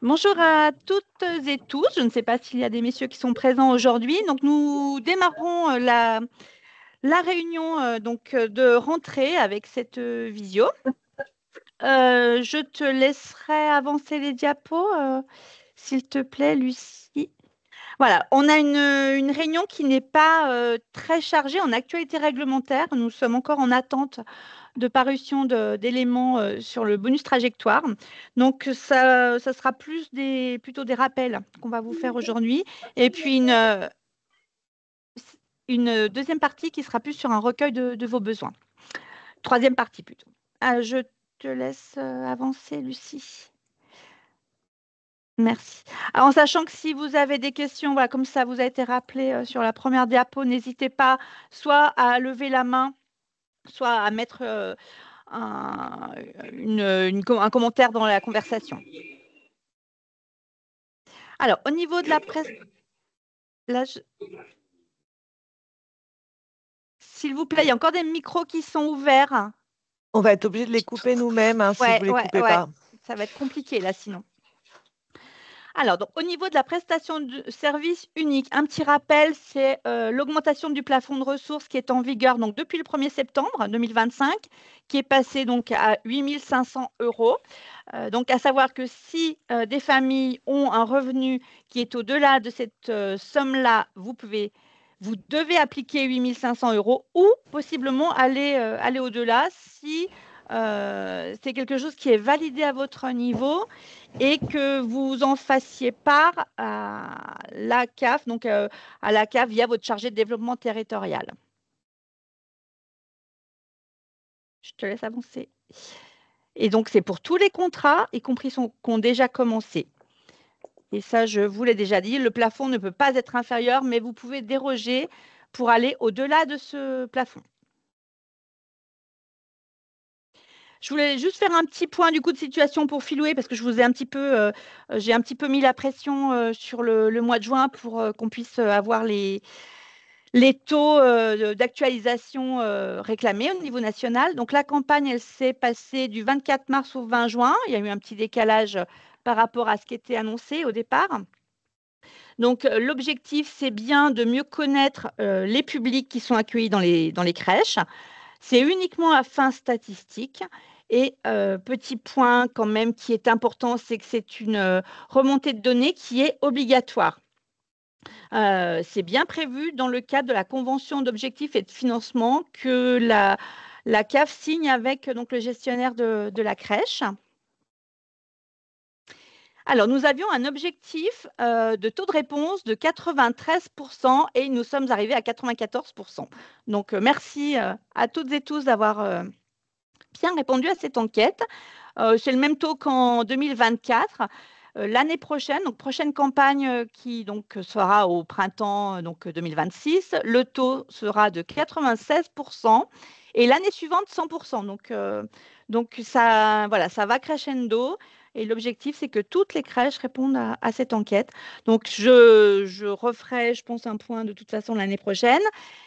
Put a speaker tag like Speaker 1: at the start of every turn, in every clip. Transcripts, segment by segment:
Speaker 1: Bonjour à toutes et tous. Je ne sais pas s'il y a des messieurs qui sont présents aujourd'hui. Donc, nous démarrons la réunion de rentrée avec cette visio. Je te laisserai avancer les diapos, s'il te plaît, Lucie. Voilà, on a une réunion qui n'est pas très chargée en actualité réglementaire. Nous sommes encore en attente de parution d'éléments sur le bonus trajectoire. Donc, ça sera plutôt des rappels qu'on va vous faire aujourd'hui. Et puis, une deuxième partie qui sera plus sur un recueil de vos besoins. Troisième partie plutôt. Je te laisse avancer, Lucie. Merci. En sachant que si vous avez des questions, voilà, comme ça vous a été rappelé sur la première diapo, n'hésitez pas soit à lever la main, soit à mettre un, un commentaire dans la conversation. Alors, au niveau de la presse, là, s'il vous plaît, il y a encore des micros qui sont ouverts.
Speaker 2: On va être obligé de les couper nous-mêmes si vous ne les coupez pas.
Speaker 1: Ça va être compliqué là sinon. Alors, donc, au niveau de la prestation de service unique, un petit rappel, c'est l'augmentation du plafond de ressources qui est en vigueur donc, depuis le 1er septembre 2025, qui est passé donc, à 8 500 €. Donc, à savoir que si des familles ont un revenu qui est au-delà de cette somme-là, vous devez appliquer 8 500 € ou possiblement aller au-delà si c'est quelque chose qui est validé à votre niveau et que vous en fassiez part à la CAF, donc à la CAF via votre chargé de développement territorial. Je te laisse avancer. Et donc, c'est pour tous les contrats, y compris ceux qui ont déjà commencé. Et ça, je vous l'ai déjà dit, le plafond ne peut pas être inférieur, mais vous pouvez déroger pour aller au-delà de ce plafond. Je voulais juste faire un petit point du coup de situation pour Philoué parce que je vous ai j'ai un petit peu mis la pression sur le mois de juin pour qu'on puisse avoir les taux d'actualisation réclamés au niveau national. Donc la campagne, elle s'est passée du 24 mars au 20 juin. Il y a eu un petit décalage par rapport à ce qui était annoncé au départ. Donc l'objectif, c'est bien de mieux connaître les publics qui sont accueillis dans les crèches. C'est uniquement à fin statistique. Et petit point quand même qui est important, c'est que c'est une remontée de données qui est obligatoire. C'est bien prévu dans le cadre de la convention d'objectifs et de financement que la CAF signe avec donc, le gestionnaire de la crèche. Alors, nous avions un objectif de taux de réponse de 93% et nous sommes arrivés à 94%. Donc, merci à toutes et tous d'avoir bien répondu à cette enquête. C'est le même taux qu'en 2024. L'année prochaine, donc prochaine campagne qui donc sera au printemps 2026, le taux sera de 96% et l'année suivante 100%. Donc ça, voilà, ça va crescendo. Et l'objectif, c'est que toutes les crèches répondent à cette enquête. Donc, je referai, je pense, un point de toute façon l'année prochaine.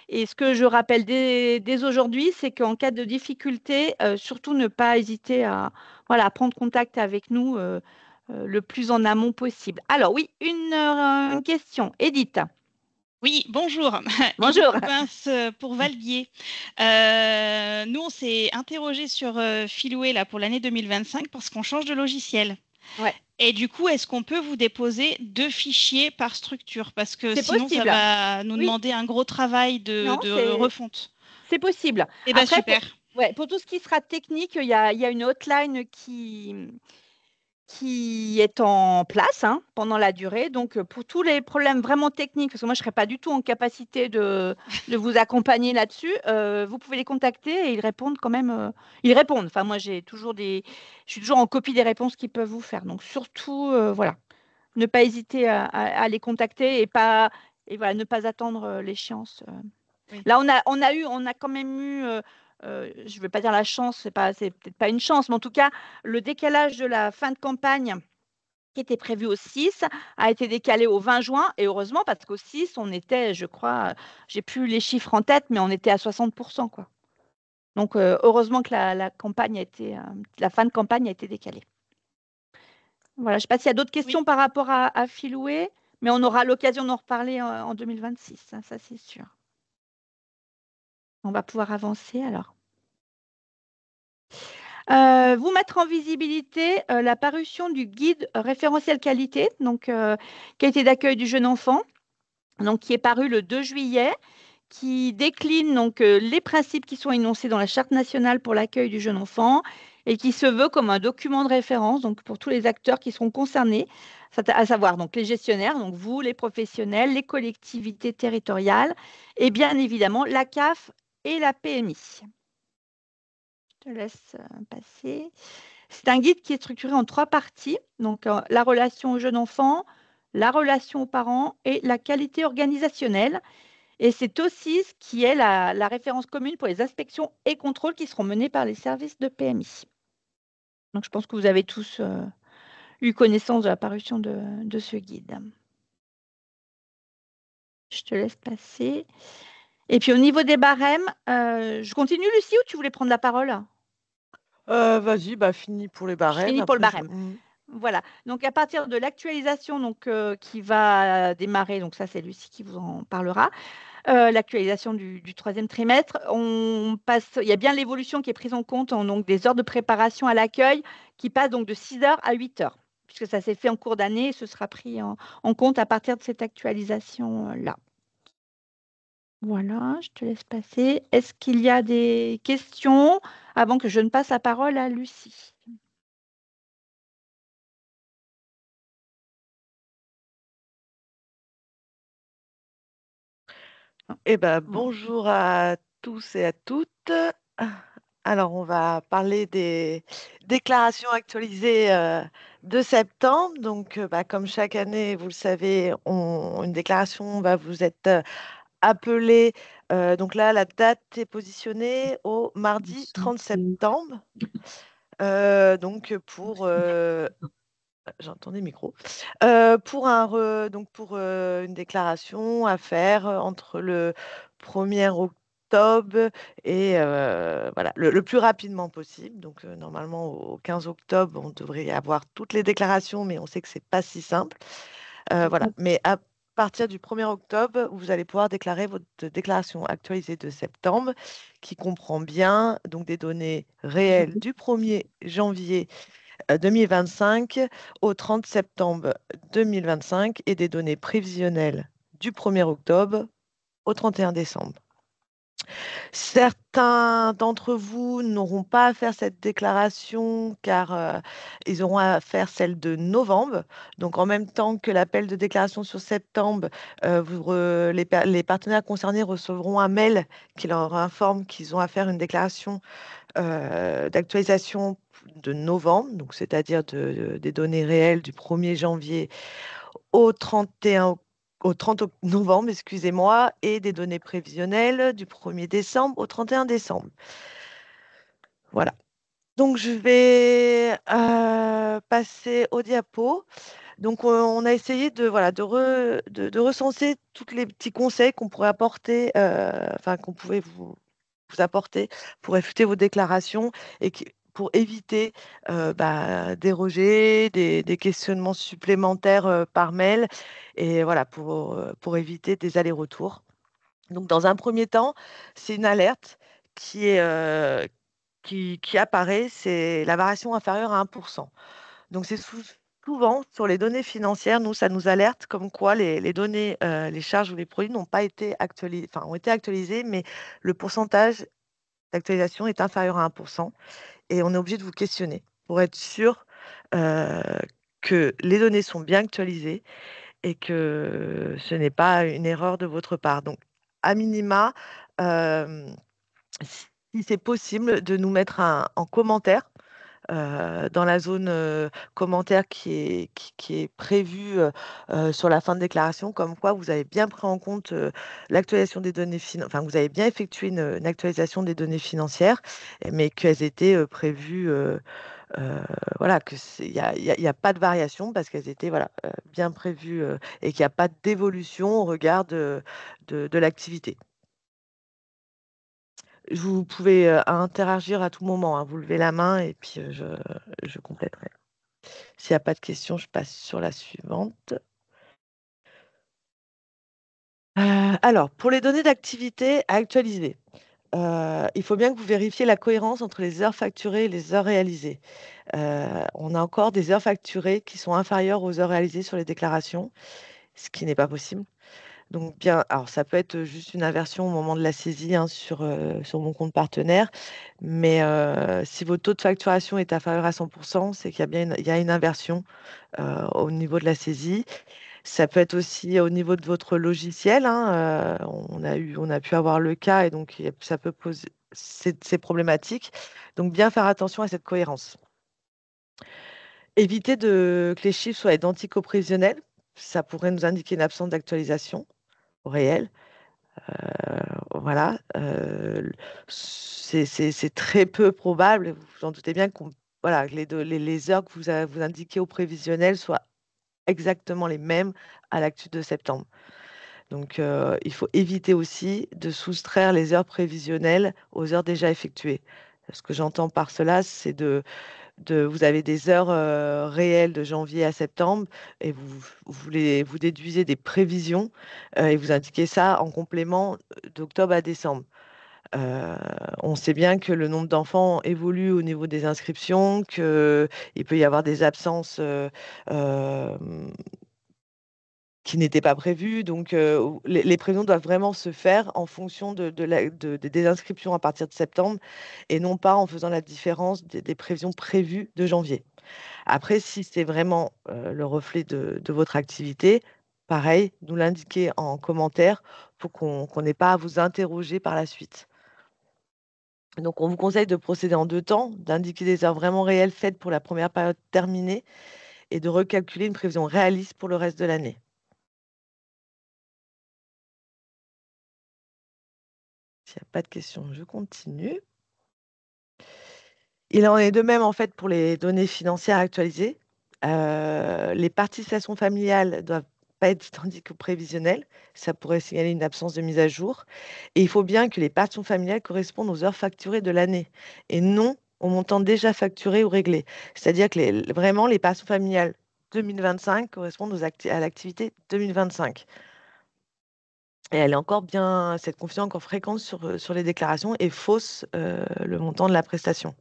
Speaker 1: Et ce que je rappelle dès aujourd'hui, c'est qu'en cas de difficulté, surtout ne pas hésiter à prendre contact avec nous le plus en amont possible. Alors oui, une question. Edith.
Speaker 3: Oui, bonjour.
Speaker 1: Bonjour.
Speaker 3: Edith Coubens pour Valguier. Nous, on s'est interrogé sur Philoué là, pour l'année 2025 parce qu'on change de logiciel.
Speaker 1: Ouais.
Speaker 3: Et du coup, est-ce qu'on peut vous déposer 2 fichiers par structure? Parce que sinon,
Speaker 1: possible.
Speaker 3: ça va nous demander un gros travail de refonte.
Speaker 1: C'est possible.
Speaker 3: Eh bien,
Speaker 1: Après,
Speaker 3: super.
Speaker 1: pour tout ce qui sera technique, il y a une hotline qui est en place pendant la durée. Donc, pour tous les problèmes vraiment techniques, parce que moi, je ne serai pas du tout en capacité de vous accompagner là-dessus, vous pouvez les contacter et ils répondent quand même. Ils répondent. Enfin, moi, je suis toujours en copie des réponses qu'ils peuvent vous faire. Donc, surtout, voilà, ne pas hésiter à les contacter et voilà, ne pas attendre l'échéance.
Speaker 3: Oui.
Speaker 1: Là, on a quand même eu, je ne vais pas dire la chance, c'est peut-être pas une chance, mais en tout cas, le décalage de la fin de campagne qui était prévu au 6 a été décalé au 20 juin. Et heureusement, parce qu'au 6, on était, je crois, j'ai plus les chiffres en tête, mais on était à 60%, quoi. Donc, heureusement que la fin de campagne a été décalée. Voilà, je ne sais pas s'il y a d'autres questions par rapport à Philoué, mais on aura l'occasion d'en reparler en 2026, hein, ça c'est sûr. On va pouvoir avancer alors. Vous mettre en visibilité la parution du guide référentiel qualité, donc qualité d'accueil du jeune enfant, donc qui est paru le 2 juillet, qui décline donc les principes qui sont énoncés dans la Charte nationale pour l'accueil du jeune enfant et qui se veut comme un document de référence donc pour tous les acteurs qui seront concernés, à savoir donc les gestionnaires, donc vous, les professionnels, les collectivités territoriales et bien évidemment la CAF et la PMI. Je te laisse passer. C'est un guide qui est structuré en 3 parties, donc la relation au jeune enfant, la relation aux parents et la qualité organisationnelle. Et c'est aussi ce qui est la référence commune pour les inspections et contrôles qui seront menés par les services de PMI. Donc, je pense que vous avez tous eu connaissance de la parution de ce guide. Je te laisse passer. Et puis, au niveau des barèmes, je continue, Lucie, ou tu voulais prendre la parole?
Speaker 2: Vas-y, finis pour les barèmes.
Speaker 1: Je finis pour le barème. Voilà. Donc, à partir de l'actualisation qui va démarrer, donc ça, c'est Lucie qui vous en parlera. L'actualisation du 3e trimestre. Il y a bien l'évolution qui est prise en compte donc, des heures de préparation à l'accueil qui passent donc de 6 heures à 8 heures, puisque ça s'est fait en cours d'année et ce sera pris en compte à partir de cette actualisation-là. Voilà, je te laisse passer. Est-ce qu'il y a des questions avant que je ne passe la parole à Lucie?
Speaker 2: Bonjour à tous et à toutes. Alors, on va parler des déclarations actualisées de septembre. Donc, comme chaque année, vous le savez, une déclaration va vous être appelée. Donc là, la date est positionnée au mardi 30 septembre. Donc, pour j'entends des micros. Pour une déclaration à faire entre le 1er octobre et voilà, le plus rapidement possible. Donc, normalement, au 15 octobre, on devrait avoir toutes les déclarations, mais on sait que c'est pas si simple. Voilà. Mais à partir du 1er octobre, vous allez pouvoir déclarer votre déclaration actualisée de septembre, qui comprend bien donc des données réelles du 1er janvier 2025 au 30 septembre 2025 et des données prévisionnelles du 1er octobre au 31 décembre. Certains d'entre vous n'auront pas à faire cette déclaration car ils auront à faire celle de novembre. Donc, en même temps que l'appel de déclaration sur septembre, les partenaires concernés recevront un mail qui leur informe qu'ils ont à faire une déclaration d'actualisation de novembre, donc c'est-à-dire des données réelles du 1er janvier au 30 novembre, excusez-moi, et des données prévisionnelles du 1er décembre au 31 décembre. Voilà. Donc, je vais passer au diapo. Donc, on a essayé de recenser tous les petits conseils qu'on pourrait apporter, qu'on pouvait vous apporter pour réfuter vos déclarations et pour éviter des rejets, des questionnements supplémentaires par mail et voilà, pour éviter des allers-retours. Donc, dans un premier temps, c'est une alerte qui apparaît, c'est la variation inférieure à 1%. Donc, c'est souvent sur les données financières, ça nous alerte comme quoi les données, les charges ou les produits n'ont pas été actualisés, ont été actualisés, mais le pourcentage d'actualisation est inférieur à 1% et on est obligé de vous questionner pour être sûr que les données sont bien actualisées et que ce n'est pas une erreur de votre part. Donc, à minima, si c'est possible, de nous mettre en commentaire dans la zone commentaire qui est prévue sur la fin de déclaration, comme quoi vous avez bien pris en compte l'actualisation des données financières, vous avez bien effectué une actualisation des données financières, mais qu'elles étaient prévues, voilà, il n'y a pas de variation parce qu'elles étaient bien prévues et qu'il n'y a pas d'évolution au regard de l'activité. Vous pouvez interagir à tout moment, hein. Vous levez la main et puis je compléterai s'il S'il n'y a pas de questions, je passe sur la suivante. Alors, pour les données d'activité à actualiser, il faut bien que vous vérifiez la cohérence entre les heures facturées et les heures réalisées. On a encore des heures facturées qui sont inférieures aux heures réalisées sur les déclarations, ce qui n'est pas possible. Donc bien, alors ça peut être juste une inversion au moment de la saisie sur mon compte partenaire, mais si votre taux de facturation est inférieur à 100%, c'est qu'il y a bien il y a une inversion au niveau de la saisie. Ça peut être aussi au niveau de votre logiciel, hein, on a pu avoir le cas et donc ça peut poser ces problématiques. Donc bien faire attention à cette cohérence. Éviter que les chiffres soient identiques au prévisionnel, ça pourrait nous indiquer une absence d'actualisation au réel. Voilà, c'est très peu probable, vous en doutez bien, voilà, que les heures que vous indiquez au prévisionnel soient exactement les mêmes à l'actu de septembre. Donc, il faut éviter aussi de soustraire les heures prévisionnelles aux heures déjà effectuées. Ce que j'entends par cela, c'est vous avez des heures réelles de janvier à septembre et vous déduisez des prévisions et vous indiquez ça en complément d'octobre à décembre. On sait bien que le nombre d'enfants évolue au niveau des inscriptions, qu'il peut y avoir des absences qui n'étaient pas prévues. Donc, les prévisions doivent vraiment se faire en fonction des inscriptions à partir de septembre et non pas en faisant la différence des prévisions prévues de janvier. Après, si c'est vraiment le reflet de votre activité, pareil, nous l'indiquer en commentaire pour qu'on n'ait pas à vous interroger par la suite. Donc, on vous conseille de procéder en 2 temps, d'indiquer des heures vraiment réelles faites pour la première période terminée et de recalculer une prévision réaliste pour le reste de l'année. S'il n'y a pas de questions, je continue. Il en est de même en fait pour les données financières actualisées. Les participations familiales ne doivent pas être identiques au prévisionnel. Ça pourrait signaler une absence de mise à jour. Et il faut bien que les participations familiales correspondent aux heures facturées de l'année et non au montant déjà facturé ou réglé. C'est-à-dire que vraiment, les participations familiales 2025 correspondent à l'activité 2025. Et elle est encore cette confusion est encore fréquente sur les déclarations et fausse le montant de la prestation.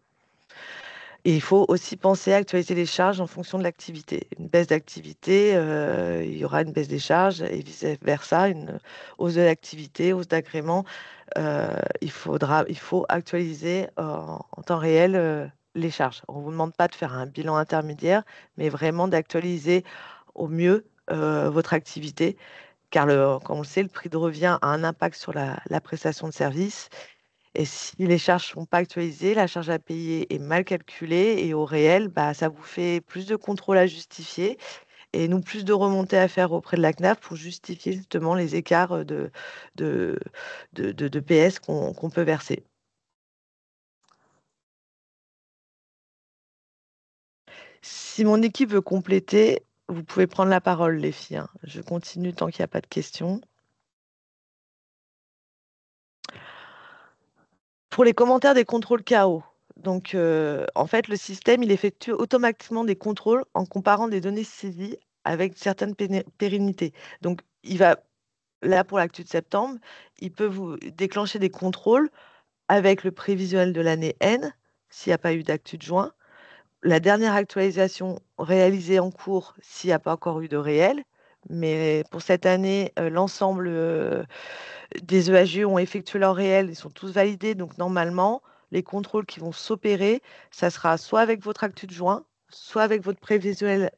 Speaker 2: Et il faut aussi penser à actualiser les charges en fonction de l'activité. Une baisse d'activité, il y aura une baisse des charges et vice-versa, une hausse de l'activité, hausse d'agrément. Il faut actualiser en temps réel les charges. On ne vous demande pas de faire un bilan intermédiaire, mais vraiment d'actualiser au mieux votre activité, car comme on le sait, le prix de revient a un impact sur la prestation de service. Et si les charges ne sont pas actualisées, la charge à payer est mal calculée et au réel, ça vous fait plus de contrôles à justifier et nous plus de remontées à faire auprès de la CNAF pour justifier justement les écarts de PS qu'on peut verser. Si mon équipe veut compléter, vous pouvez prendre la parole, les filles, hein. Je continue tant qu'il n'y a pas de questions. Pour les commentaires des contrôles KO, donc en fait, le système, il effectue automatiquement des contrôles en comparant des données saisies avec certaines pérennités. Donc, là, pour l'actu de septembre, il peut vous déclencher des contrôles avec le prévisionnel de l'année N, s'il n'y a pas eu d'actu de juin, la dernière actualisation réalisée en cours, s'il n'y a pas encore eu de réel. Mais pour cette année, l'ensemble des EHU ont effectué leur réel, ils sont tous validés. Donc, normalement, les contrôles qui vont s'opérer, ça sera soit avec votre actu de juin, soit avec votre prévisionnel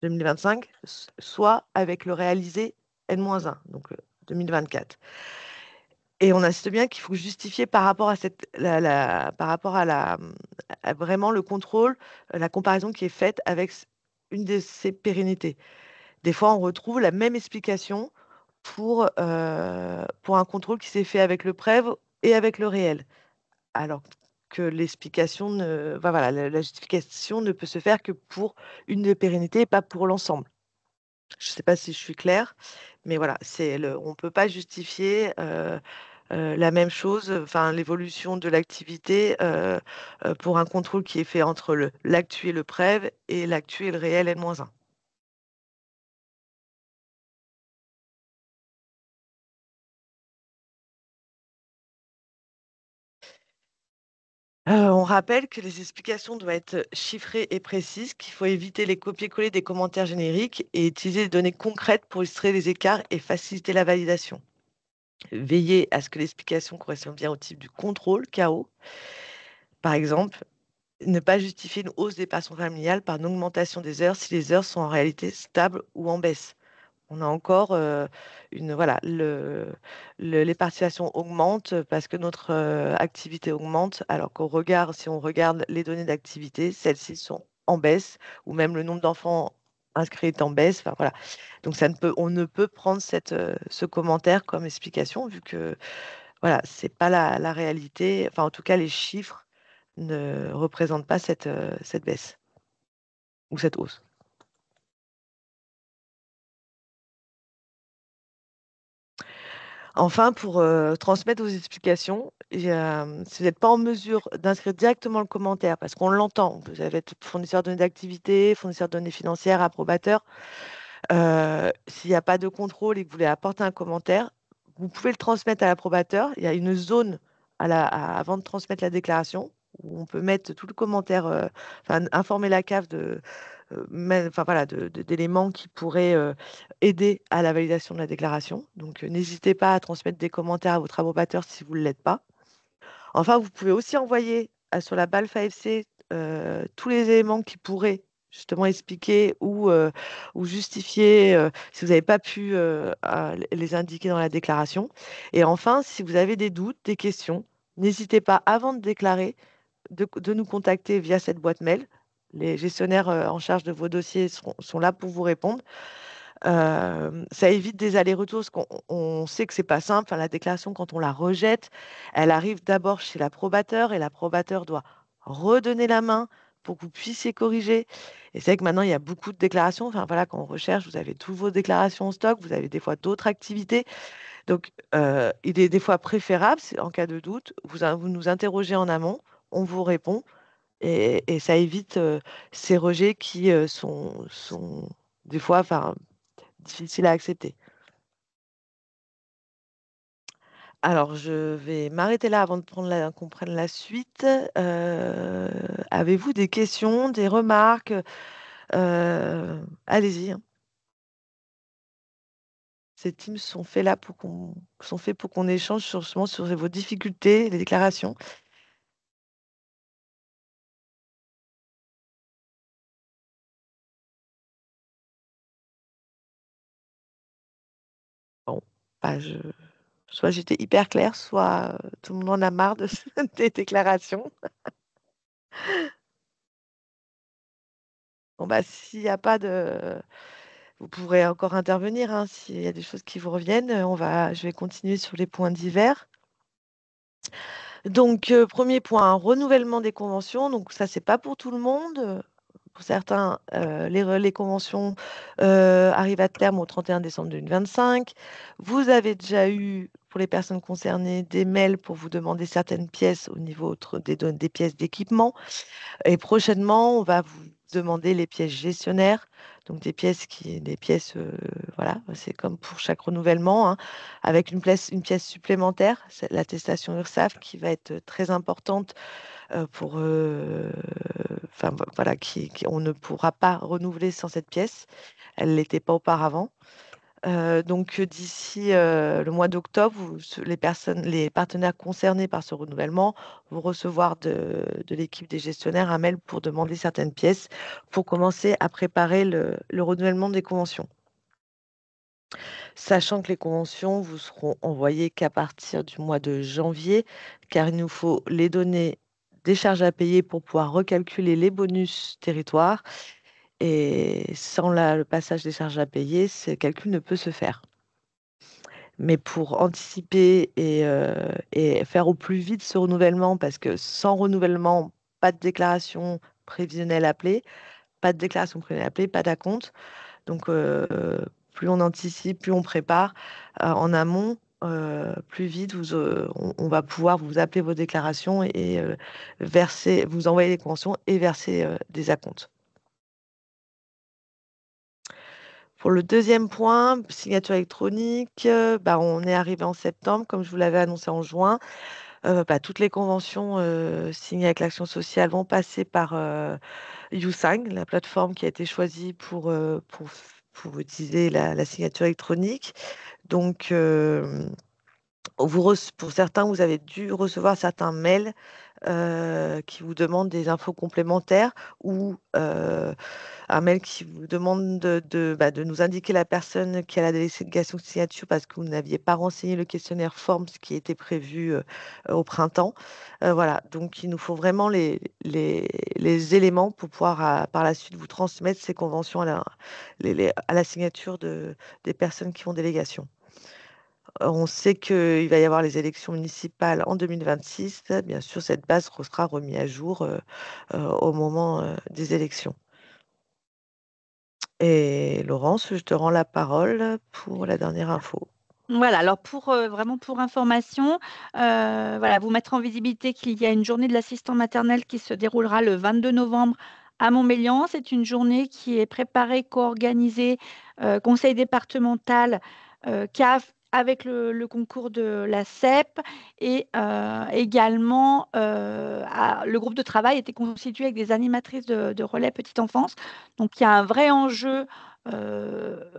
Speaker 2: 2025, soit avec le réalisé N-1, donc 2024. Et on insiste bien qu'il faut justifier par rapport à vraiment le contrôle, la comparaison qui est faite avec une de ces pérennités. Des fois, on retrouve la même explication pour un contrôle qui s'est fait avec le prév et avec le réel. Alors que l'explication voilà, la justification ne peut se faire que pour une des pérennités et pas pour l'ensemble. Je ne sais pas si je suis claire, mais voilà, on ne peut pas justifier la même chose, enfin l'évolution de l'activité pour un contrôle qui est fait entre l'actu et le prév et l'actu et le réel N-1. On rappelle que les explications doivent être chiffrées et précises, qu'il faut éviter les copier-coller des commentaires génériques et utiliser des données concrètes pour illustrer les écarts et faciliter la validation. Veillez à ce que l'explication corresponde bien au type du contrôle KO. Par exemple, ne pas justifier une hausse des pensions familiales par une augmentation des heures si les heures sont en réalité stables ou en baisse. On a encore voilà, les participations augmentent parce que notre activité augmente, alors si on regarde les données d'activité, celles-ci sont en baisse, ou même le nombre d'enfants inscrits est en baisse. Enfin, voilà. Donc on ne peut prendre ce commentaire comme explication, vu que voilà, c'est pas la réalité. Enfin, en tout cas, les chiffres ne représentent pas cette baisse ou cette hausse. Enfin, pour transmettre vos explications, si vous n'êtes pas en mesure d'inscrire directement le commentaire, parce qu'on l'entend, vous avez être fournisseur de données d'activité, fournisseur de données financières, approbateur, s'il n'y a pas de contrôle et que vous voulez apporter un commentaire, vous pouvez le transmettre à l'approbateur. Il y a une zone avant de transmettre la déclaration où on peut mettre tout le commentaire, informer la CAF voilà, d'éléments qui pourraient aider à la validation de la déclaration. Donc, n'hésitez pas à transmettre des commentaires à votre approbateur si vous ne l'êtes pas. Enfin, vous pouvez aussi envoyer sur la BALF AFC tous les éléments qui pourraient justement expliquer ou justifier si vous n'avez pas pu les indiquer dans la déclaration. Et enfin, si vous avez des doutes, des questions, n'hésitez pas, avant de déclarer, de nous contacter via cette boîte mail. Les gestionnaires en charge de vos dossiers sont là pour vous répondre. Ça évite des allers-retours, parce qu'on sait que c'est pas simple. Enfin, la déclaration, quand on la rejette, elle arrive d'abord chez l'approbateur et l'approbateur doit redonner la main pour que vous puissiez corriger. Et c'est vrai que maintenant, il y a beaucoup de déclarations. Enfin, voilà, quand on recherche, vous avez toutes vos déclarations en stock, vous avez des fois d'autres activités. Donc, il est des fois préférable, en cas de doute, vous nous interrogez en amont, on vous répond et ça évite ces rejets qui sont des fois difficiles à accepter. Alors, je vais m'arrêter là avant qu'on prenne la suite. Avez-vous des questions, des remarques? Allez-y, hein. Ces teams sont faits pour qu'on échange justement sur vos difficultés, les déclarations. Bon, bah, soit j'étais hyper claire, soit tout le monde en a marre des déclarations. Bon, bah, s'il n'y a pas de... Vous pourrez encore intervenir, hein, s'il y a des choses qui vous reviennent. Je vais continuer sur les points divers. Donc, premier point, renouvellement des conventions. Donc, ça, c'est pas pour tout le monde. Pour certains, les conventions arrivent à terme au 31 décembre 2025. Vous avez déjà eu, pour les personnes concernées, des mails pour vous demander certaines pièces au niveau des pièces d'équipement. Et prochainement, on va vous demander les pièces gestionnaires, donc des pièces voilà, c'est comme pour chaque renouvellement, hein, avec une pièce supplémentaire, c'est l'attestation URSSAF qui va être très importante voilà, on ne pourra pas renouveler sans cette pièce. Elle ne l'était pas auparavant. Donc, d'ici le mois d'octobre, les partenaires concernés par ce renouvellement vont recevoir de l'équipe des gestionnaires un mail pour demander certaines pièces pour commencer à préparer le renouvellement des conventions. Sachant que les conventions vous seront envoyées qu'à partir du mois de janvier, car il nous faut les données des charges à payer pour pouvoir recalculer les bonus territoires. Et sans le passage des charges à payer, ce calcul ne peut se faire. Mais pour anticiper et faire au plus vite ce renouvellement, parce que sans renouvellement, pas de déclaration prévisionnelle appelée, pas de déclaration prévisionnelle appelée, pas d'acompte. Donc, plus on anticipe, plus on prépare en amont, plus vite, on va pouvoir vous appeler vos déclarations et verser, vous envoyer les conventions et verser des acomptes. Pour le deuxième point, signature électronique, on est arrivé en septembre, comme je vous l'avais annoncé en juin. Toutes les conventions signées avec l'Action sociale vont passer par YouSign, la plateforme qui a été choisie pour utiliser la signature électronique. Donc, pour certains, vous avez dû recevoir certains mails qui vous demandent des infos complémentaires ou un mail qui vous demande de nous indiquer la personne qui a la délégation de signature parce que vous n'aviez pas renseigné le questionnaire forme, ce qui était prévu au printemps. Voilà, donc il nous faut vraiment les éléments pour pouvoir par la suite vous transmettre ces conventions à la signature des personnes qui font délégation. On sait qu'il va y avoir les élections municipales en 2026. Bien sûr, cette base sera remise à jour au moment des élections. Et Laurence, je te rends la parole pour la dernière info.
Speaker 1: Voilà, alors vraiment pour information, voilà, vous mettre en visibilité qu'il y a une journée de l'assistant maternel qui se déroulera le 22 novembre à Montmélian. C'est une journée qui est préparée, co-organisée, conseil départemental, CAF, avec le concours de la CEP et également le groupe de travail était constitué avec des animatrices de relais petite enfance. Donc il y a un vrai enjeu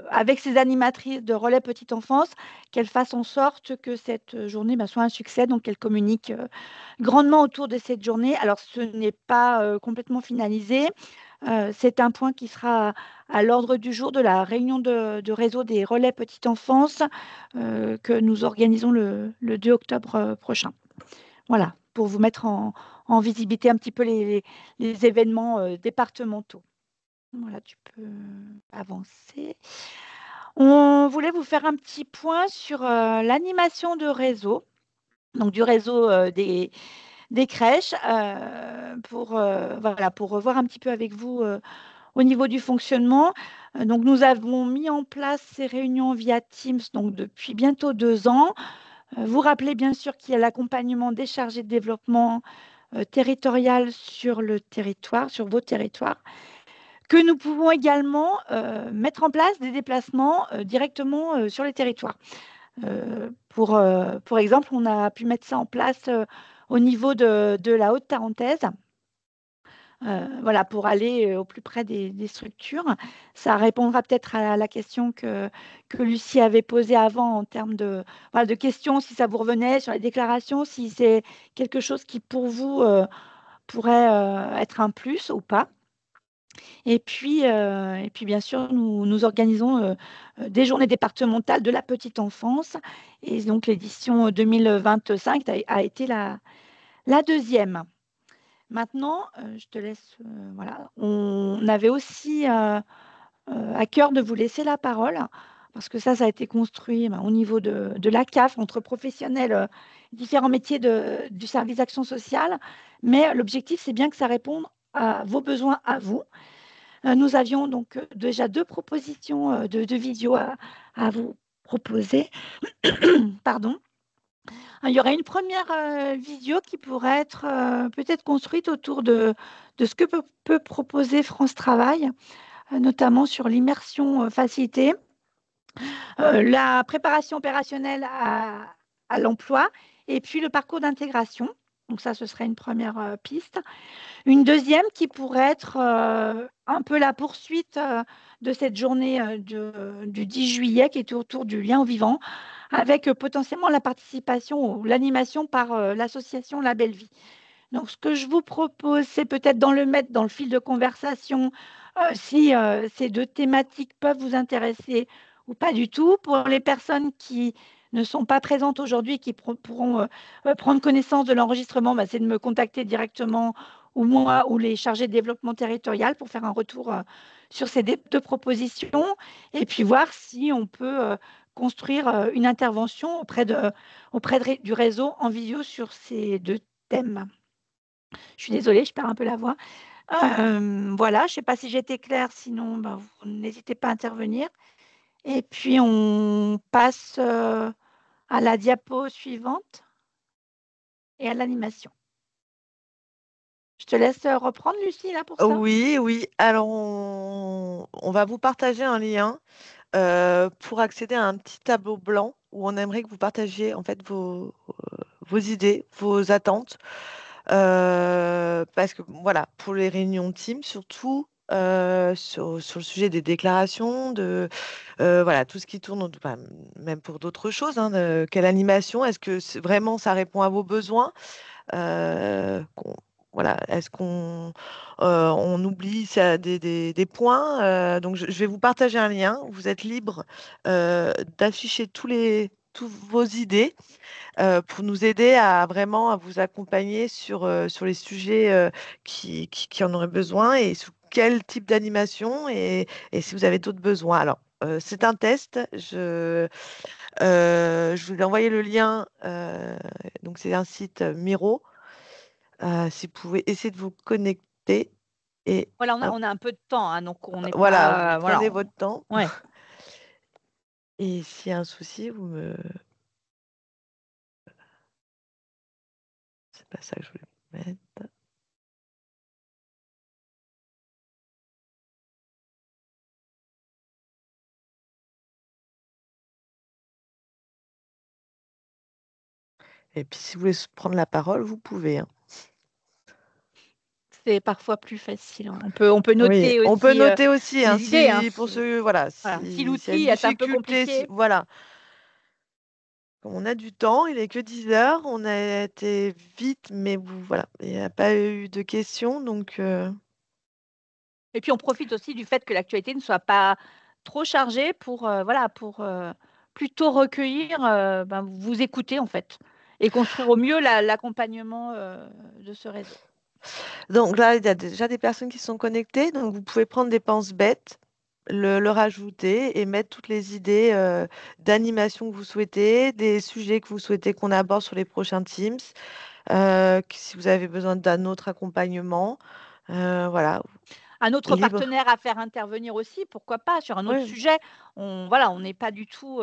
Speaker 1: avec ces animatrices de relais petite enfance, qu'elles fassent en sorte que cette journée soit un succès, donc qu'elles communiquent grandement autour de cette journée. Alors ce n'est pas complètement finalisé. C'est un point qui sera à l'ordre du jour de la réunion de réseau des relais petite enfance que nous organisons le 2 octobre prochain. Voilà, pour vous mettre en visibilité un petit peu les événements départementaux. Voilà, tu peux avancer. On voulait vous faire un petit point sur l'animation de réseau, donc du réseau des crèches, pour revoir un petit peu avec vous au niveau du fonctionnement. Donc, nous avons mis en place ces réunions via Teams donc, depuis bientôt 2 ans. Vous rappelez bien sûr qu'il y a l'accompagnement des chargés de développement territorial sur le territoire, sur vos territoires, que nous pouvons également mettre en place des déplacements directement sur les territoires. Pour exemple, on a pu mettre ça en place au niveau de la Haute-Tarentaise, voilà, pour aller au plus près des structures. Ça répondra peut-être à la question que Lucie avait posée avant en termes de questions, si ça vous revenait sur les déclarations, si c'est quelque chose qui pour vous pourrait être un plus ou pas. Et puis bien sûr, nous organisons des journées départementales de la petite enfance. Et donc, l'édition 2025 a été la deuxième. Maintenant, je te laisse. Voilà. On avait aussi à cœur de vous laisser la parole, parce que ça a été construit au niveau de la CAF, entre professionnels, différents métiers du service d'action sociale. Mais l'objectif, c'est bien que ça réponde à vos besoins à vous. Nous avions donc déjà 2 propositions de visio à vous proposer. Pardon. Il y aurait une première visio qui pourrait être peut-être construite autour de ce que peut proposer France Travail, notamment sur l'immersion facilitée, la préparation opérationnelle à l'emploi et puis le parcours d'intégration. Donc ça, ce serait une première piste. Une deuxième qui pourrait être un peu la poursuite de cette journée du 10 juillet qui est autour du lien au vivant, avec potentiellement la participation ou l'animation par l'association La Belle Vie. Donc, ce que je vous propose, c'est peut-être le mettre dans le fil de conversation si ces 2 thématiques peuvent vous intéresser ou pas du tout. Pour les personnes qui ne sont pas présentes aujourd'hui, qui pourront prendre connaissance de l'enregistrement, c'est de me contacter directement ou moi ou les chargés de développement territorial pour faire un retour sur ces 2 propositions et puis voir si on peut construire une intervention auprès du réseau en visio sur ces 2 thèmes. Je suis désolée, je perds un peu la voix. Voilà, je ne sais pas si j'étais claire, sinon vous n'hésitez pas à intervenir. Et puis on passe À la diapo suivante et à l'animation. Je te laisse reprendre, Lucie, là, pour ça.
Speaker 2: Oui, oui. Alors, on va vous partager un lien pour accéder à un petit tableau blanc où on aimerait que vous partagiez en fait vos idées, vos attentes. Parce que voilà, pour les réunions de team, surtout sur le sujet des déclarations, voilà, tout ce qui tourne, enfin, même pour d'autres choses, hein, quelle animation, est-ce que vraiment ça répond à vos besoins? Voilà, est-ce qu'on oublie des points? Donc, je vais vous partager un lien. Vous êtes libre d'afficher toutes vos idées pour nous aider à vraiment à vous accompagner sur les sujets qui en auraient besoin et sous quel type d'animation et si vous avez d'autres besoins. Alors, c'est un test. Je vous ai envoyé le lien. Donc, c'est un site Miro. Si vous pouvez essayer de vous connecter et
Speaker 1: Voilà,
Speaker 2: hop,
Speaker 1: on a un peu de temps, hein, donc on n'est
Speaker 2: voilà, vous
Speaker 1: pas.
Speaker 2: prenez votre temps.
Speaker 1: Ouais.
Speaker 2: Et s'il y a un souci, c'est pas ça que je voulais mettre. Et puis, si vous voulez prendre la parole, vous pouvez, hein.
Speaker 1: C'est parfois plus facile, hein. On peut
Speaker 2: Oui,
Speaker 1: noter
Speaker 2: on peut
Speaker 1: aussi
Speaker 2: noter aussi, hein,
Speaker 1: les idées, hein,
Speaker 2: pour ceux, voilà,
Speaker 1: voilà. Si
Speaker 2: s'il y a une
Speaker 1: l'outil est un peu
Speaker 2: difficulté,
Speaker 1: compliqué.
Speaker 2: voilà. On a du temps, il est que 10 heures, on a été vite, mais voilà, il n'y a pas eu de questions, donc
Speaker 1: Et puis on profite aussi du fait que l'actualité ne soit pas trop chargée pour, voilà, pour plutôt recueillir, vous écouter en fait et construire au mieux l'accompagnement de ce réseau.
Speaker 2: donc là, il y a déjà des personnes qui sont connectées, donc vous pouvez prendre des penses-bêtes, le rajouter et mettre toutes les idées d'animation que vous souhaitez, des sujets que vous souhaitez qu'on aborde sur les prochains Teams, si vous avez besoin d'un autre accompagnement, voilà,
Speaker 1: Un autre
Speaker 2: libre.
Speaker 1: partenaire à faire intervenir aussi, pourquoi pas, sur un autre
Speaker 2: Oui.
Speaker 1: sujet. Voilà, on n'est pas du tout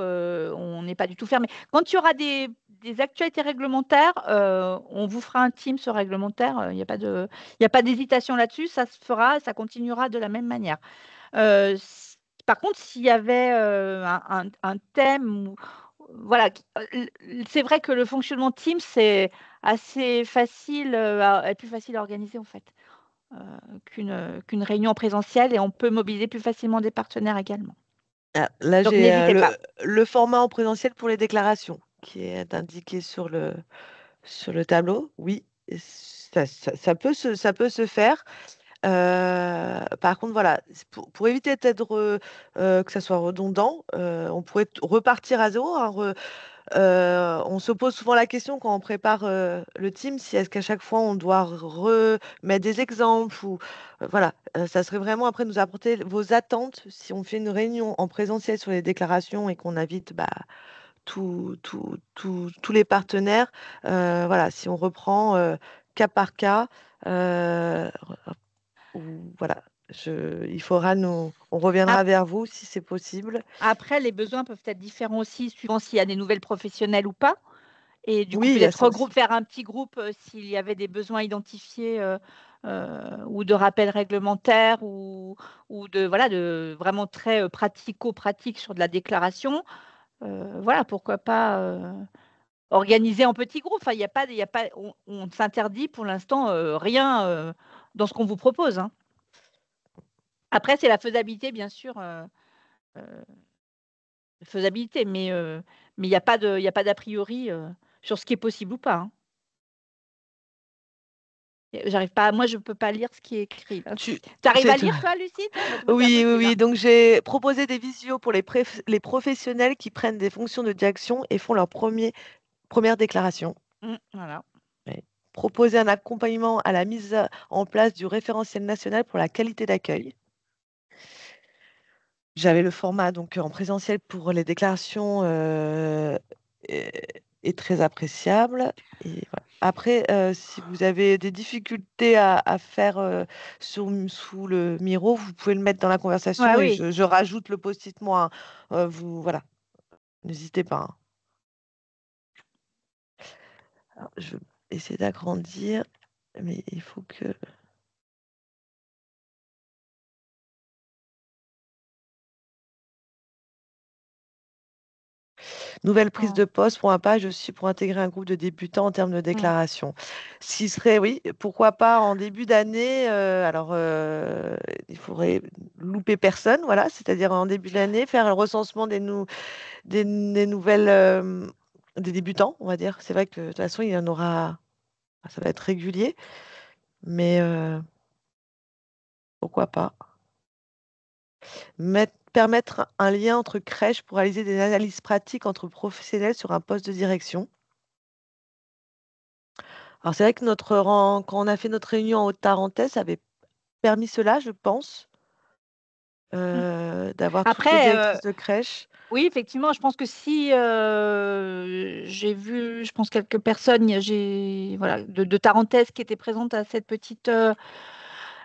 Speaker 1: fermé. Quand il y aura des actualités réglementaires, on vous fera un Teams réglementaire, il y a pas d'hésitation là-dessus, ça se fera, ça continuera de la même manière. Par contre, s'il y avait, un thème ou voilà, c'est vrai que le fonctionnement de Teams, c'est assez facile, est plus facile à organiser en fait qu'une réunion en présentiel et on peut mobiliser plus facilement des partenaires également.
Speaker 2: Ah, là,
Speaker 1: Donc
Speaker 2: j'ai
Speaker 1: n'hésitez pas.
Speaker 2: le format en présentiel pour les déclarations qui est indiqué sur le tableau. Oui, et ça peut se faire. Par contre, voilà, pour éviter d'être que ça soit redondant, on pourrait repartir à zéro, hein, on se pose souvent la question quand on prépare le team, si est-ce qu'à chaque fois on doit remettre des exemples ou voilà, ça serait vraiment après nous apporter vos attentes si on fait une réunion en présentiel sur les déclarations et qu'on invite tous les partenaires. Voilà, si on reprend cas par cas, euh, voilà, on reviendra
Speaker 1: Ap-
Speaker 2: vers vous si c'est possible.
Speaker 1: Après, les besoins peuvent être différents aussi, suivant s'il y a des nouvelles professionnelles ou pas. Et du coup,
Speaker 2: Oui, il y a
Speaker 1: peut-être
Speaker 2: ça aussi.
Speaker 1: faire un petit groupe s'il y avait des besoins identifiés ou de rappels réglementaires ou de, voilà, de vraiment très pratico-pratique sur de la déclaration. Voilà, pourquoi pas organiser en petits groupes. Enfin, il y a pas, on s'interdit pour l'instant rien dans ce qu'on vous propose, hein. Après, c'est la faisabilité, bien sûr, faisabilité, mais il y a pas d'a priori sur ce qui est possible ou pas, hein. J'arrive pas, moi, je peux pas lire ce qui est écrit là. Tu arrives
Speaker 2: C'est
Speaker 1: à
Speaker 2: tout.
Speaker 1: lire, toi, Lucie? Moi, c'est
Speaker 2: Oui, oui,
Speaker 1: impossible,
Speaker 2: oui.
Speaker 1: hein.
Speaker 2: Donc, j'ai proposé des visios pour les professionnels qui prennent des fonctions de direction et font leur première déclaration.
Speaker 1: Voilà.
Speaker 2: Ouais. Proposer un accompagnement à la mise en place du référentiel national pour la qualité d'accueil. J'avais le format donc en présentiel pour les déclarations est très appréciable. Et voilà. Après, si vous avez des difficultés à faire sous le Miro, vous pouvez le mettre dans la
Speaker 1: Ouais,
Speaker 2: conversation et
Speaker 1: oui.
Speaker 2: je rajoute le post-it moi, hein. Voilà, n'hésitez pas, hein. Alors, je vais essayer d'agrandir, mais il faut que... Nouvelle prise de poste pour un page aussi pour intégrer un groupe de débutants en termes de déclaration. Ce qui serait, oui, pourquoi pas en début d'année, il faudrait louper personne, voilà, c'est-à-dire en début d'année, faire un recensement des nouvelles, des débutants, on va dire. C'est vrai que de toute façon, il y en aura, ça va être régulier, mais pourquoi pas. Permettre un lien entre crèches pour réaliser des analyses pratiques entre professionnels sur un poste de direction. Alors c'est vrai que quand on a fait notre réunion en Haute-Tarentaise, ça avait permis cela, je pense, d'avoir toutes les
Speaker 1: Après,
Speaker 2: directrices de crèche.
Speaker 1: oui, effectivement, je pense que si j'ai vu, je pense quelques personnes, voilà, de Tarentaise qui étaient présentes à cette petite,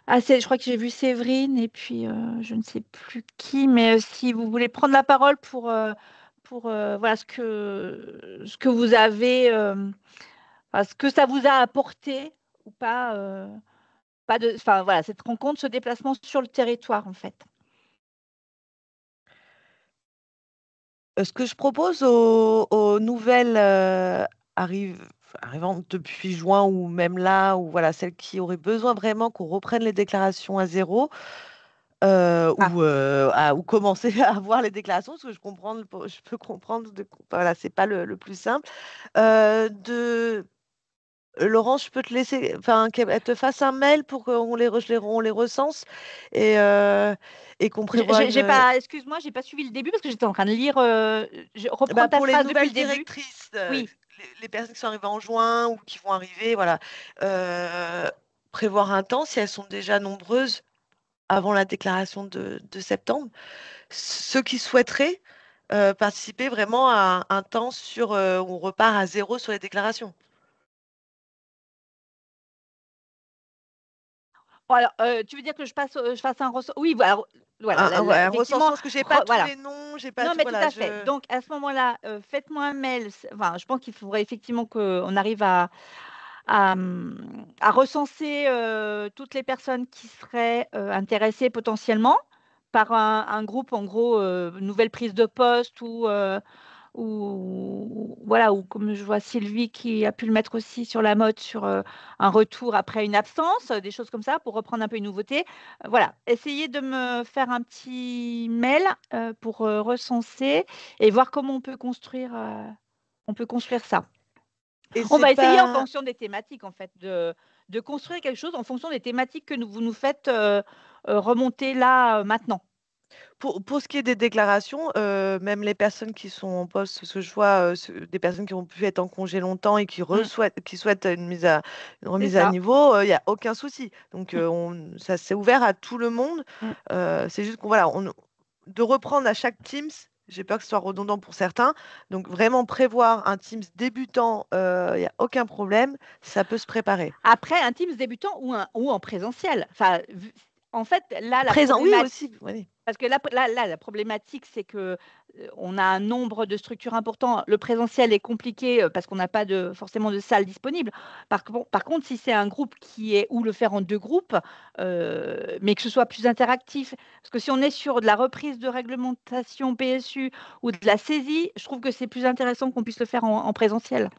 Speaker 1: je crois que j'ai vu Séverine et puis je ne sais plus qui, mais si vous voulez prendre la parole pour voilà ce que vous avez, enfin, ce que ça vous a apporté ou pas, enfin voilà, cette rencontre, ce déplacement sur le territoire en fait.
Speaker 2: Ce que je propose aux nouvelles arrivantes depuis juin ou même là, ou voilà, celles qui auraient besoin vraiment qu'on reprenne les déclarations à zéro, ou commencer à voir les déclarations, parce que je peux comprendre, voilà, c'est pas le plus simple. Laurence, je peux te laisser, enfin, qu'elle te fasse un mail pour qu'on on les recense et qu'on prévoit
Speaker 1: J'ai
Speaker 2: une.
Speaker 1: pas, excuse-moi, j'ai pas suivi le début parce que j'étais en train de lire,
Speaker 2: Bah,
Speaker 1: reprendre ta
Speaker 2: pour les
Speaker 1: phrase depuis
Speaker 2: nouvelles
Speaker 1: le début.
Speaker 2: directrices,
Speaker 1: Oui.
Speaker 2: les personnes qui sont arrivées en juin ou qui vont arriver, voilà, euh, prévoir un temps si elles sont déjà nombreuses avant la déclaration de septembre. Ceux qui souhaiteraient participer vraiment à un temps où on repart à zéro sur les déclarations.
Speaker 1: Bon, alors, tu veux dire que je fasse un ressort? Oui, voilà, voilà,
Speaker 2: Ouais, un recensement,
Speaker 1: effectivement,
Speaker 2: parce que j'ai pas tous
Speaker 1: voilà.
Speaker 2: les noms, j'ai pas
Speaker 1: Non,
Speaker 2: tout,
Speaker 1: mais tout
Speaker 2: voilà,
Speaker 1: à fait.
Speaker 2: je.
Speaker 1: Donc, à ce moment-là, faites-moi un mail. Enfin, je pense qu'il faudrait effectivement qu'on arrive à recenser toutes les personnes qui seraient intéressées potentiellement par un groupe, en gros, nouvelle prise de poste ou voilà, ou comme je vois Sylvie qui a pu le mettre aussi sur la mode, sur un retour après une absence, des choses comme ça, pour reprendre un peu une nouveauté. Voilà, essayez de me faire un petit mail pour recenser et voir comment on peut construire ça.
Speaker 2: Et
Speaker 1: On
Speaker 2: c'est
Speaker 1: va essayer en
Speaker 2: pas.
Speaker 1: fonction des thématiques, en fait, de construire quelque chose en fonction des thématiques que vous nous faites remonter là maintenant.
Speaker 2: Pour ce qui est des déclarations, même les personnes qui sont en poste, ce que je vois, des personnes qui ont pu être en congé longtemps et
Speaker 1: Mm,
Speaker 2: qui souhaitent une
Speaker 1: c'est
Speaker 2: remise à
Speaker 1: ça.
Speaker 2: niveau, il n'y a aucun souci. Donc,
Speaker 1: Mm,
Speaker 2: ça c'est ouvert à tout le monde.
Speaker 1: mm.
Speaker 2: C'est juste qu'on voilà, de reprendre à chaque Teams, j'ai peur que ce soit redondant pour certains. Donc, vraiment prévoir un Teams débutant, il n'y a aucun problème, ça peut se préparer.
Speaker 1: Après, un Teams débutant ou en présentiel. Enfin, en fait, là, la
Speaker 2: Présent, oui
Speaker 1: problématique,
Speaker 2: aussi, oui.
Speaker 1: parce que là, la problématique, c'est que on a un nombre de structures important. Le présentiel est compliqué parce qu'on n'a pas forcément de salle disponible. Par contre, si c'est un groupe qui est, ou le faire en deux groupes, mais que ce soit plus interactif, parce que si on est sur de la reprise de réglementation PSU ou de la saisie, je trouve que c'est plus intéressant qu'on puisse le faire en présentiel.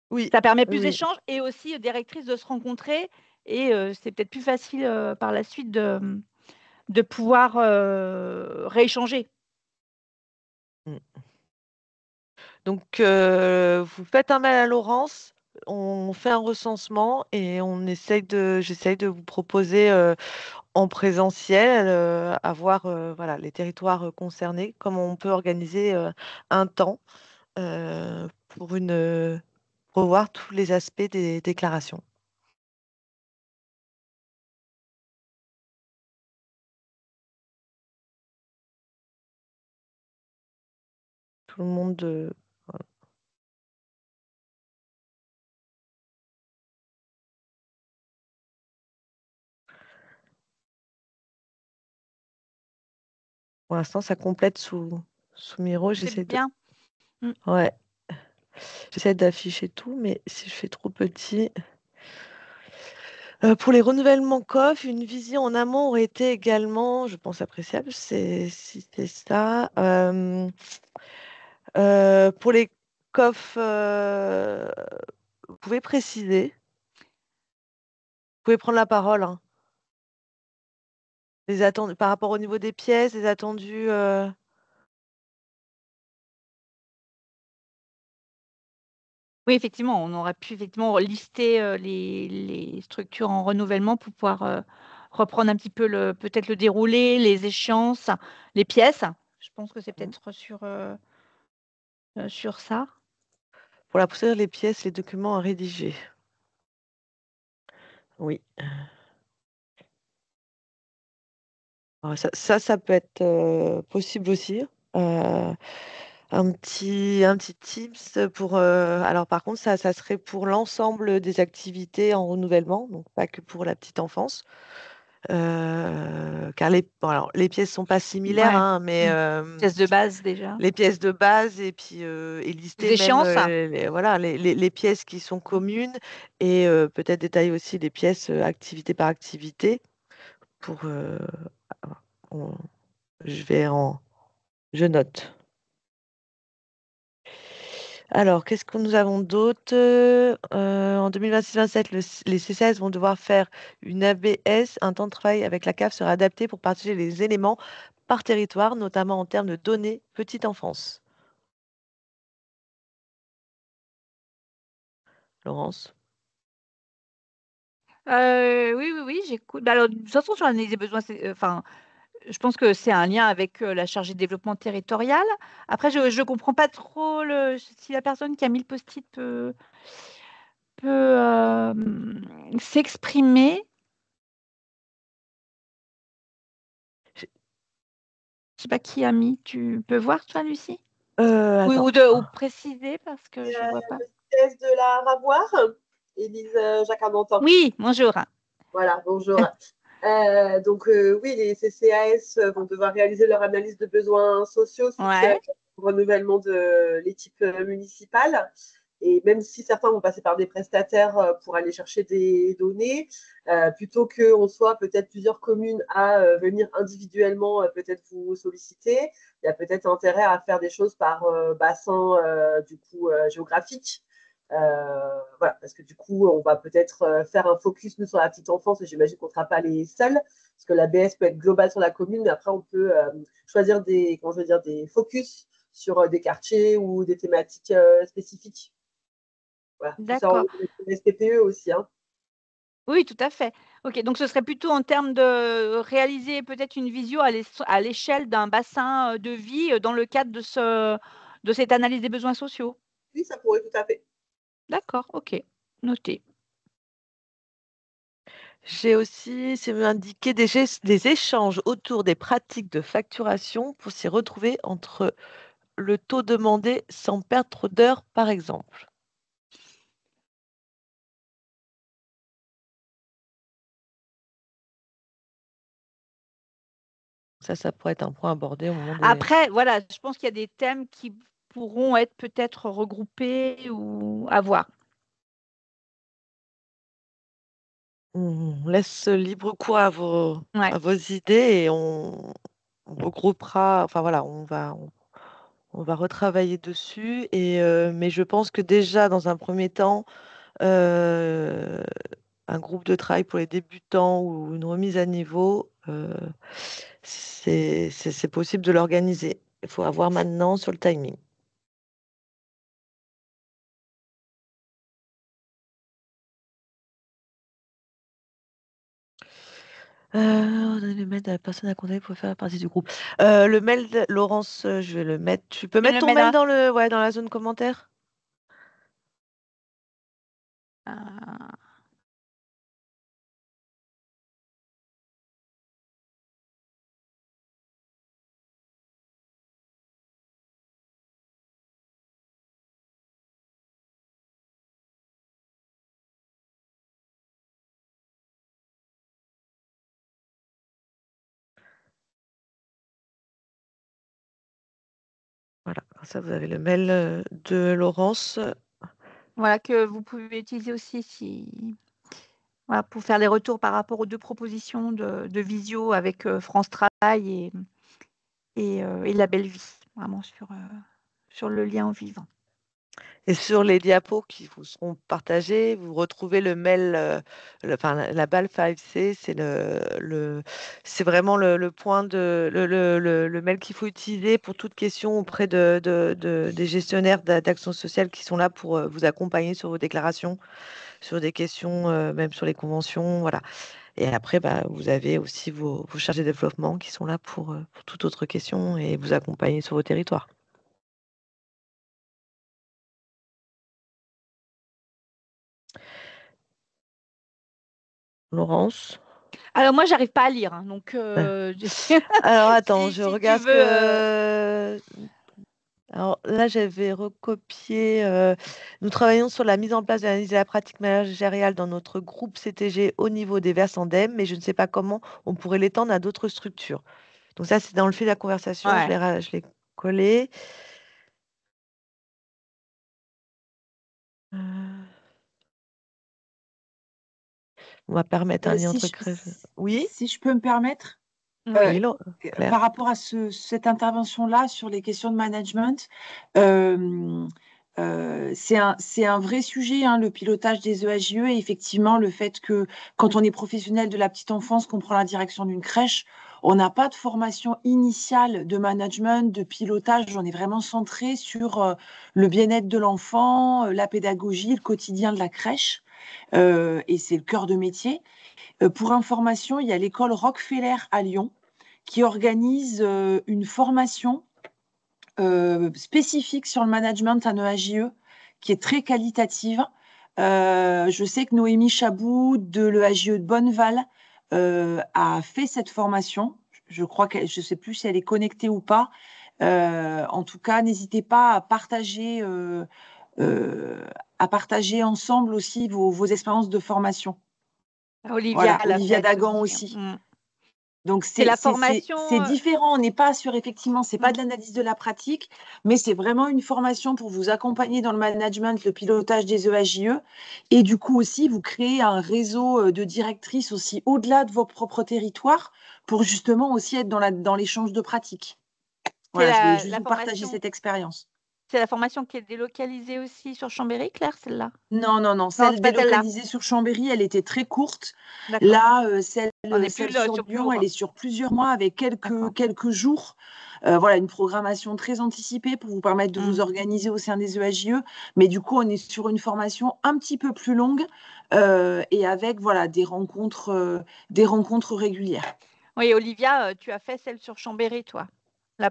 Speaker 2: Oui,
Speaker 1: Ça permet
Speaker 2: oui,
Speaker 1: plus
Speaker 2: oui.
Speaker 1: d'échanges et aussi aux directrices de se rencontrer et c'est peut-être plus facile, par la suite de pouvoir, rééchanger.
Speaker 2: Mm. Donc, vous faites un mail à Laurence, on fait un recensement et j'essaye de vous proposer en présentiel, à voir voilà, les territoires concernés, comment on peut organiser un temps pour voir tous les aspects des déclarations. Tout le monde, voilà. Pour l'instant, ça complète sous Miro.
Speaker 1: C'est
Speaker 2: J'essaie de.
Speaker 1: bien. Mmh.
Speaker 2: Ouais. J'essaie d'afficher tout, mais si je fais trop petit. Pour les renouvellements COF, une vision en amont aurait été également, je pense, appréciable. Si c'est ça. Pour les COF, vous pouvez préciser. Vous pouvez prendre la parole, hein. Les attendus, par rapport au niveau des pièces, les attendus.
Speaker 1: Oui, effectivement, on aurait pu effectivement lister les structures en renouvellement pour pouvoir reprendre un petit peu peut-être le déroulé, les échéances, les pièces. Je pense que c'est peut-être sur ça.
Speaker 2: Pour la procédure, les pièces, les documents à rédiger. Oui. Ça peut être possible aussi. Un petit tips pour. Alors, par contre, ça serait pour l'ensemble des activités en renouvellement, donc pas que pour la petite enfance. Car bon, alors, les pièces sont pas similaires,
Speaker 1: Ouais.
Speaker 2: hein, mais
Speaker 1: Pièces de base déjà.
Speaker 2: les pièces de base et puis et lister
Speaker 1: Les
Speaker 2: même
Speaker 1: échéances.
Speaker 2: voilà, les pièces qui sont communes et peut-être détailler aussi les pièces activité par activité pour. On- je vais en. Je note. Alors, qu'est-ce que nous avons d'autre? En 2026-27, les CCAS vont devoir faire une ABS. Un temps de travail avec la CAF sera adapté pour partager les éléments par territoire, notamment en termes de données petite enfance. Laurence?
Speaker 1: Oui, j'écoute. Bah, alors, de toute façon, sur l'analyse des besoins, enfin, je pense que c'est un lien avec la chargée de développement territorial. Après, je ne comprends pas trop si la personne qui a mis le post-it peut s'exprimer.
Speaker 2: J'ai-
Speaker 1: Je sais pas qui a mis. Tu peux voir, toi, Lucie?
Speaker 2: Attends.
Speaker 1: Ou préciser parce que je vois pas.
Speaker 4: Le CCAS de la Ravoir, Élise Jacques-Armentin.
Speaker 1: Oui, bonjour.
Speaker 4: Voilà, bonjour. Oui, les CCAS vont devoir réaliser leur analyse de besoins sociaux suite
Speaker 1: Ouais.
Speaker 4: au renouvellement de l'équipe municipale. Et même si certains vont passer par des prestataires pour aller chercher des données, plutôt qu'on soit peut-être plusieurs communes à venir individuellement peut-être vous solliciter, il y a peut-être intérêt à faire des choses par bassin du coup géographique. Voilà, parce que du coup, on va peut-être faire un focus nous sur la petite enfance et j'imagine qu'on ne sera pas les seuls, parce que la BS peut être globale sur la commune, mais après on peut choisir des focus sur des quartiers ou des thématiques spécifiques. Voilà, tout ça en
Speaker 1: D'accord.
Speaker 4: SPPE aussi. Hein.
Speaker 1: Oui, tout à fait. Ok, donc ce serait plutôt en termes de réaliser peut-être une visio à l'échelle d'un bassin de vie dans le cadre de cette analyse des besoins sociaux.
Speaker 4: Oui, ça pourrait tout à fait.
Speaker 1: D'accord, ok, noté.
Speaker 2: J'ai aussi, c'est indiqué des échanges autour des pratiques de facturation pour s'y retrouver entre le taux demandé sans perdre trop d'heures, par exemple. Ça pourrait être un point abordé au moment des.
Speaker 1: Après, voilà, je pense qu'il y a des thèmes qui pourront être peut-être regroupés ou à voir.
Speaker 2: On laisse libre cours
Speaker 1: Ouais,
Speaker 2: à vos idées et on regroupera. Enfin voilà, on va retravailler dessus. Mais je pense que déjà, dans un premier temps, euh, un groupe de travail pour les débutants ou une remise à niveau, c'est possible de l'organiser. Il faut avoir maintenant sur le timing. Le mail de la personne à contacter pour faire partie du groupe. Le mail, Laurence, je vais le mettre. Tu peux
Speaker 1: tu
Speaker 2: mettre
Speaker 1: le
Speaker 2: ton mail
Speaker 1: mets
Speaker 2: dans dans la zone commentaire?
Speaker 1: euh,
Speaker 2: Voilà, ça vous avez le mail de Laurence.
Speaker 1: Voilà, que vous pouvez utiliser aussi voilà, pour faire les retours par rapport aux 2 propositions de visio avec France Travail et La Belle Vie, vraiment sur le lien en vivant.
Speaker 2: Et sur les diapos qui vous seront partagés, vous retrouvez le mail, la balle 5C, c'est vraiment le point le mail qu'il faut utiliser pour toute question auprès des gestionnaires d'action sociale qui sont là pour vous accompagner sur vos déclarations, sur des questions, même sur les conventions, voilà. Et après, vous avez aussi vos chargés de développement qui sont là pour toute autre question et vous accompagner sur vos territoires. Laurence?
Speaker 1: Alors moi, j'arrive pas à lire, hein, donc
Speaker 2: Alors attends, je
Speaker 1: si tu
Speaker 2: regarde ce
Speaker 1: veux,
Speaker 2: que. Alors là, j'avais recopié. Nous travaillons sur la mise en place de l'analyse de la pratique managériale dans notre groupe CTG au niveau des versants DEM, mais je ne sais pas comment on pourrait l'étendre à d'autres structures. Donc ça, c'est dans le fil de la conversation,
Speaker 1: ouais.
Speaker 2: je l'ai collé. On va permettre un lien entre Oui,
Speaker 5: Si je peux me permettre,
Speaker 2: oui, Claire.
Speaker 5: par rapport à cette intervention-là sur les questions de management, c'est un vrai sujet, hein, le pilotage des EAJE, et effectivement le fait que quand on est professionnel de la petite enfance, qu'on prend la direction d'une crèche, on n'a pas de formation initiale de management, de pilotage, on est vraiment centré sur le bien-être de l'enfant, la pédagogie, le quotidien de la crèche, et c'est le cœur de métier. Pour information, il y a l'école Rockefeller à Lyon qui organise une formation spécifique sur le management en EAJE qui est très qualitative. Je sais que Noémie Chabou de l'EAJE de Bonneval a fait cette formation. Je crois je ne sais plus si elle est connectée ou pas. En tout cas, n'hésitez pas à partager ensemble aussi vos expériences de formation.
Speaker 1: Olivia,
Speaker 5: Voilà, Olivia Dagan aussi. Donc,
Speaker 1: c'est la formation.
Speaker 5: C'est différent. On n'est pas sur, effectivement, c'est pas de l'analyse de la pratique, mais c'est vraiment une formation pour vous accompagner dans le management, le pilotage des EAJE. Et du coup aussi, vous créez un réseau de directrices aussi au-delà de vos propres territoires pour justement aussi être dans l'échange de pratiques. Voilà, je voulais juste vous partager cette expérience.
Speaker 1: C'est la formation qui est délocalisée aussi sur Chambéry, Claire, celle-là?
Speaker 5: Non. Celle délocalisée sur Chambéry, elle était très courte. Là, celle sur Lyon, elle est sur plusieurs mois avec quelques jours. Voilà, une programmation très anticipée pour vous permettre de vous organiser au sein des EAJE. Mais du coup, on est sur une formation un petit peu plus longue et avec voilà, des rencontres régulières.
Speaker 1: Oui, Olivia, tu as fait celle sur Chambéry, toi. La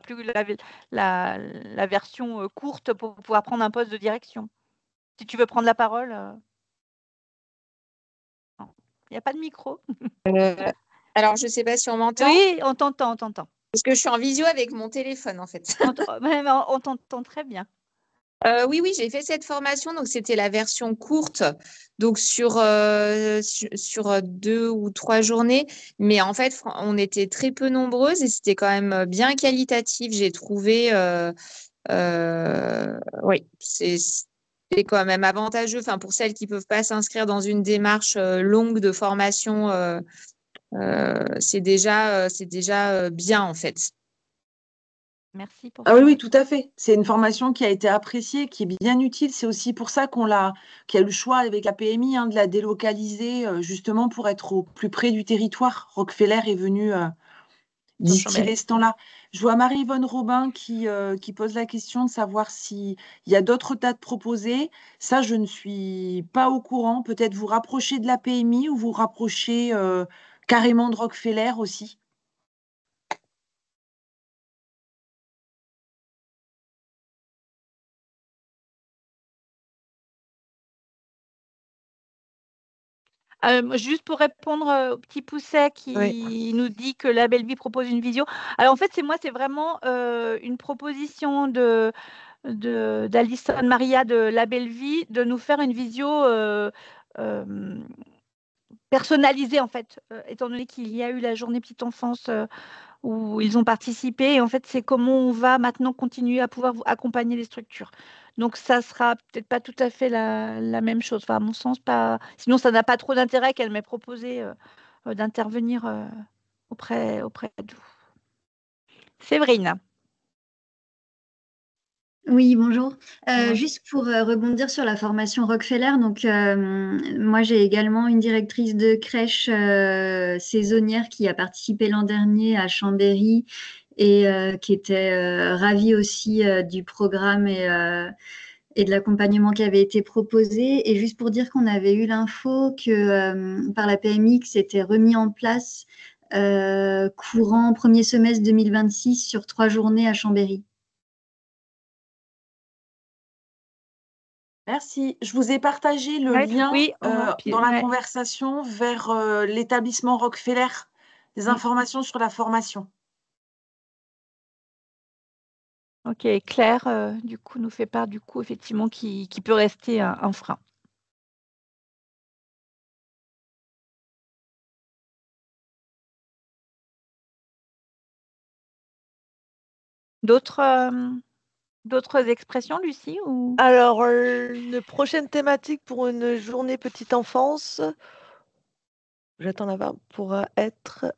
Speaker 1: version courte pour pouvoir prendre un poste de direction. Si tu veux prendre la parole. Il n'y a pas de micro.
Speaker 6: Alors, je ne sais pas si on m'entend.
Speaker 1: Oui, on t'entend.
Speaker 6: Parce que je suis en visio avec mon téléphone, en fait.
Speaker 1: On t'entend très bien.
Speaker 6: Oui, j'ai fait cette formation. Donc, c'était la version courte, donc sur 2 ou 3 journées. Mais en fait, on était très peu nombreuses et c'était quand même bien qualitatif. J'ai trouvé, oui, c'est quand même avantageux. Enfin, pour celles qui ne peuvent pas s'inscrire dans une démarche longue de formation, c'est déjà bien, en fait.
Speaker 1: Merci pour
Speaker 5: ça. Oui, tout à fait. C'est une formation qui a été appréciée, qui est bien utile. C'est aussi pour ça qu'il y a eu le choix avec la PMI de la délocaliser, justement pour être au plus près du territoire. Rockefeller est venu distiller ce temps-là. Je vois Marie-Yvonne Robin qui pose la question de savoir s'il y a d'autres dates proposées. Ça, je ne suis pas au courant. Peut-être vous rapprocher de la PMI ou vous rapprocher carrément de Rockefeller aussi.
Speaker 1: Juste pour répondre au petit Pousset qui nous dit que La Belle Vie propose une visio. Alors en fait, c'est vraiment une proposition d'Alison Maria de La Belle Vie de nous faire une visio personnalisée en fait, étant donné qu'il y a eu la journée petite enfance où ils ont participé. Et en fait, c'est comment on va maintenant continuer à pouvoir accompagner les structures. Donc, ça sera peut-être pas tout à fait la même chose. Enfin, à mon sens, pas. Sinon, ça n'a pas trop d'intérêt qu'elle m'ait proposé d'intervenir auprès de vous. Séverine.
Speaker 7: Oui, bonjour.
Speaker 1: Ouais.
Speaker 7: Juste pour rebondir sur la formation Rockefeller, donc moi j'ai également une directrice de crèche saisonnière qui a participé l'an dernier à Chambéry et qui était ravie aussi du programme et de l'accompagnement qui avait été proposé. Et juste pour dire qu'on avait eu l'info que par la PMI que c'était remis en place courant premier semestre 2026 sur 3 journées à Chambéry.
Speaker 5: Merci. Je vous ai partagé le
Speaker 1: Ouais,
Speaker 5: lien
Speaker 1: oui,
Speaker 5: dans la
Speaker 1: ouais.
Speaker 5: conversation vers l'établissement Rockefeller, des informations sur la formation.
Speaker 1: Ok, Claire, du coup, nous fait part du coup, effectivement, qui peut rester un frein. D'autres expressions, Lucie ou...
Speaker 2: Alors, une prochaine thématique pour une journée petite enfance, j'attends la voir, pourra être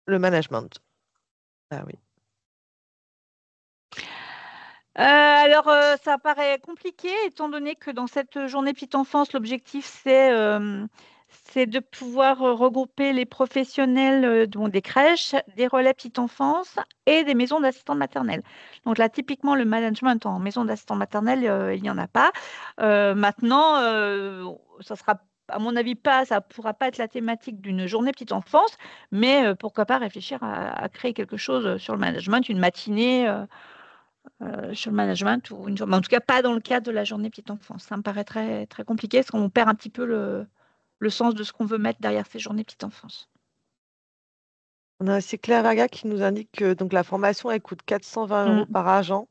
Speaker 2: le management. Ah oui.
Speaker 1: Alors, ça paraît compliqué, étant donné que dans cette journée petite enfance, l'objectif, c'est de pouvoir regrouper les professionnels dont des crèches, des relais petite enfance et des maisons d'assistants maternels. Donc là, typiquement, le management en maison d'assistants maternels, il n'y en a pas. Maintenant, ça sera, à mon avis, ça ne pourra pas être la thématique d'une journée petite enfance, mais pourquoi pas réfléchir à créer quelque chose sur le management, une matinée. Sur le management ou une journée, en tout cas pas dans le cadre de la journée petite enfance. Ça me paraît très, très compliqué parce qu'on perd un petit peu le sens de ce qu'on veut mettre derrière ces journées petite enfance.
Speaker 2: On a aussi Claire Varga qui nous indique que donc, la formation elle coûte 420 € par agent.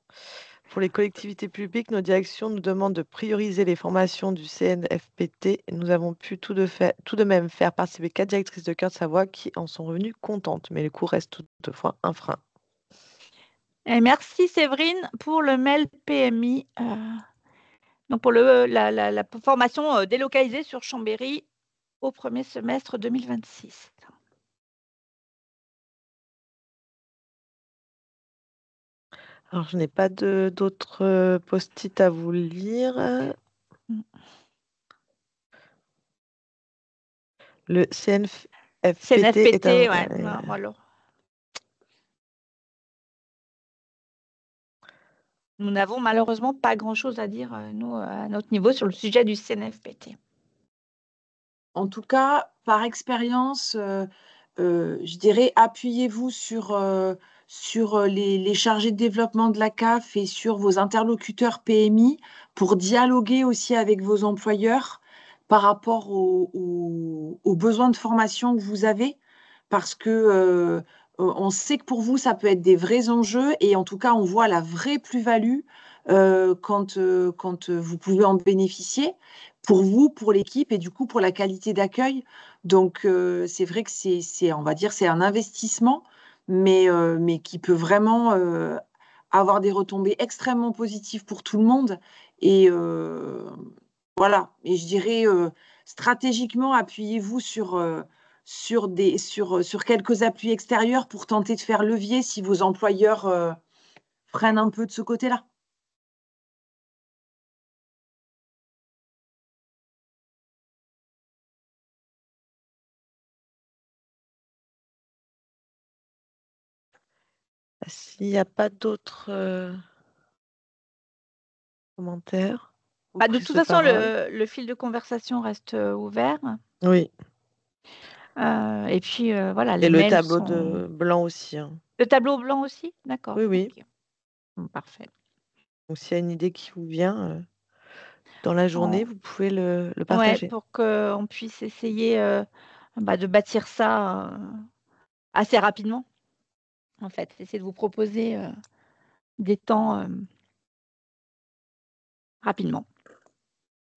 Speaker 2: Pour les collectivités publiques, nos directions nous demandent de prioriser les formations du CNFPT. Nous avons pu tout de même faire participer 4 directrices de cœur de Savoie qui en sont revenues contentes, mais le coût reste toutefois un frein.
Speaker 1: Et merci Séverine pour le mail PMI. Donc pour la formation délocalisée sur Chambéry au premier semestre 2026.
Speaker 2: Alors, je n'ai pas d'autres post-it à vous lire. Le CNFPT
Speaker 1: CNFPT,
Speaker 2: est un...
Speaker 1: ouais. Voilà. Nous n'avons malheureusement pas grand-chose à dire, nous, à notre niveau, sur le sujet du CNFPT.
Speaker 5: En tout cas, par expérience, je dirais appuyez-vous sur les chargés de développement de la CAF et sur vos interlocuteurs PMI pour dialoguer aussi avec vos employeurs par rapport aux besoins de formation que vous avez, parce que on sait que pour vous, ça peut être des vrais enjeux et en tout cas, on voit la vraie plus-value quand vous pouvez en bénéficier pour vous, pour l'équipe et du coup pour la qualité d'accueil. Donc, c'est vrai que on va dire, c'est un investissement, mais qui peut vraiment avoir des retombées extrêmement positives pour tout le monde. Et voilà. Et je dirais, stratégiquement, appuyez-vous sur quelques appuis extérieurs pour tenter de faire levier si vos employeurs freinent un peu de ce côté-là.
Speaker 2: S'il n'y a pas d'autres commentaires.
Speaker 1: De toute façon, le fil de conversation reste ouvert.
Speaker 2: Oui.
Speaker 1: Et puis, voilà, les
Speaker 2: Et le
Speaker 1: mails
Speaker 2: tableau
Speaker 1: sont...
Speaker 2: blanc aussi. Hein.
Speaker 1: Le tableau blanc aussi? D'accord.
Speaker 2: Oui, oui.
Speaker 1: Okay. Bon, parfait.
Speaker 2: Donc, s'il y a une idée qui vous vient dans la journée, vous pouvez le partager.
Speaker 1: Ouais, pour qu'on puisse essayer de bâtir ça assez rapidement. En fait, essayer de vous proposer des temps rapidement.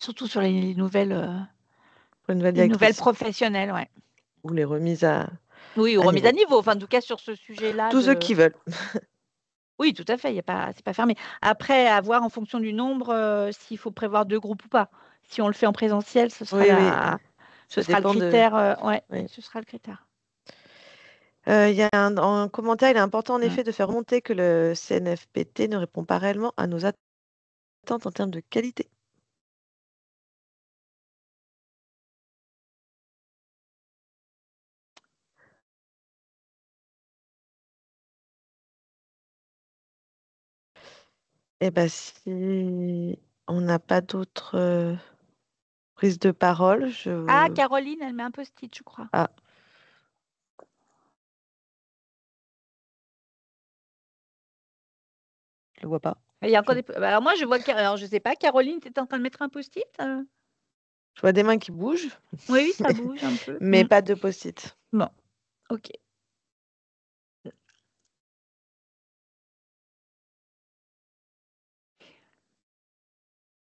Speaker 1: Surtout sur les nouvelles,
Speaker 2: pour une nouvelle
Speaker 1: professionnelles, ouais.
Speaker 2: Ou les remises à
Speaker 1: Oui, ou
Speaker 2: à
Speaker 1: remise à
Speaker 2: niveau.
Speaker 1: niveau. Enfin, en tout cas, sur ce sujet-là
Speaker 2: Tous ceux qui veulent.
Speaker 1: Oui, tout à fait, c'est pas fermé. Après, à voir en fonction du nombre, s'il faut prévoir 2 groupes ou pas. Si on le fait en présentiel, ce sera
Speaker 2: Oui, oui,
Speaker 1: ce
Speaker 2: ça
Speaker 1: sera le
Speaker 2: dépend de...
Speaker 1: critère, ouais,
Speaker 2: Oui.
Speaker 1: ce sera le critère.
Speaker 2: Il y a un commentaire, il est important en
Speaker 1: Mm.
Speaker 2: effet de faire remonter que le CNFPT ne répond pas réellement à nos attentes en termes de qualité. Eh bien, si on n'a pas d'autres prises de parole,
Speaker 1: Ah, Caroline, elle met un post-it, je crois.
Speaker 2: Ah. Je le vois pas.
Speaker 1: Il y a encore des... Alors moi, je vois... Alors, je sais pas, Caroline, tu étais en train de mettre un post-it
Speaker 2: Je vois des mains qui bougent,
Speaker 1: Oui, ça bouge un peu.
Speaker 2: mais pas de post-it.
Speaker 1: Bon, ok.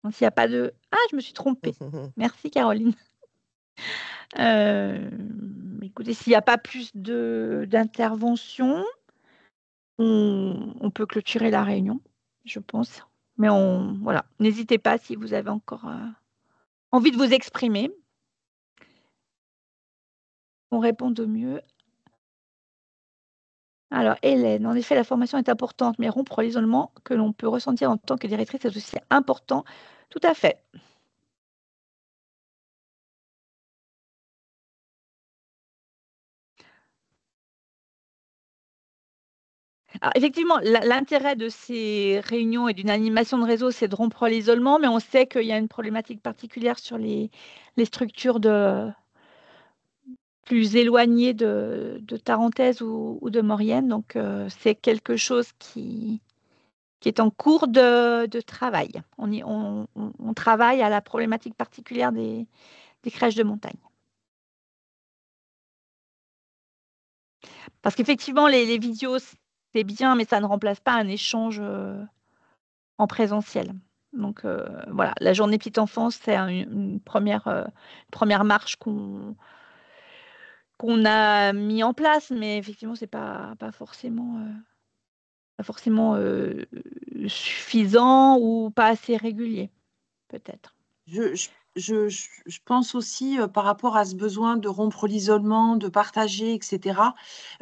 Speaker 1: Donc, s'il n'y a pas de... Ah, je me suis trompée. Merci, Caroline. Écoutez, s'il n'y a pas plus d'interventions, on peut clôturer la réunion, je pense. Mais voilà, n'hésitez pas si vous avez encore envie de vous exprimer. On répond au mieux. Alors, Hélène, en effet, la formation est importante, mais rompre l'isolement que l'on peut ressentir en tant que directrice est aussi important. Tout à fait. Alors, effectivement, l'intérêt de ces réunions et d'une animation de réseau, c'est de rompre l'isolement, mais on sait qu'il y a une problématique particulière sur les structures plus éloignées de Tarentaise ou de Maurienne. Donc, c'est quelque chose qui est en cours de travail. On travaille à la problématique particulière des crèches de montagne. Parce qu'effectivement, les visios, c'est bien, mais ça ne remplace pas un échange en présentiel. Donc voilà, la journée petite enfance, c'est une première marche qu'on a mis en place, mais effectivement, c'est pas forcément suffisant ou pas assez régulier, peut-être.
Speaker 5: Je pense aussi par rapport à ce besoin de rompre l'isolement, de partager, etc.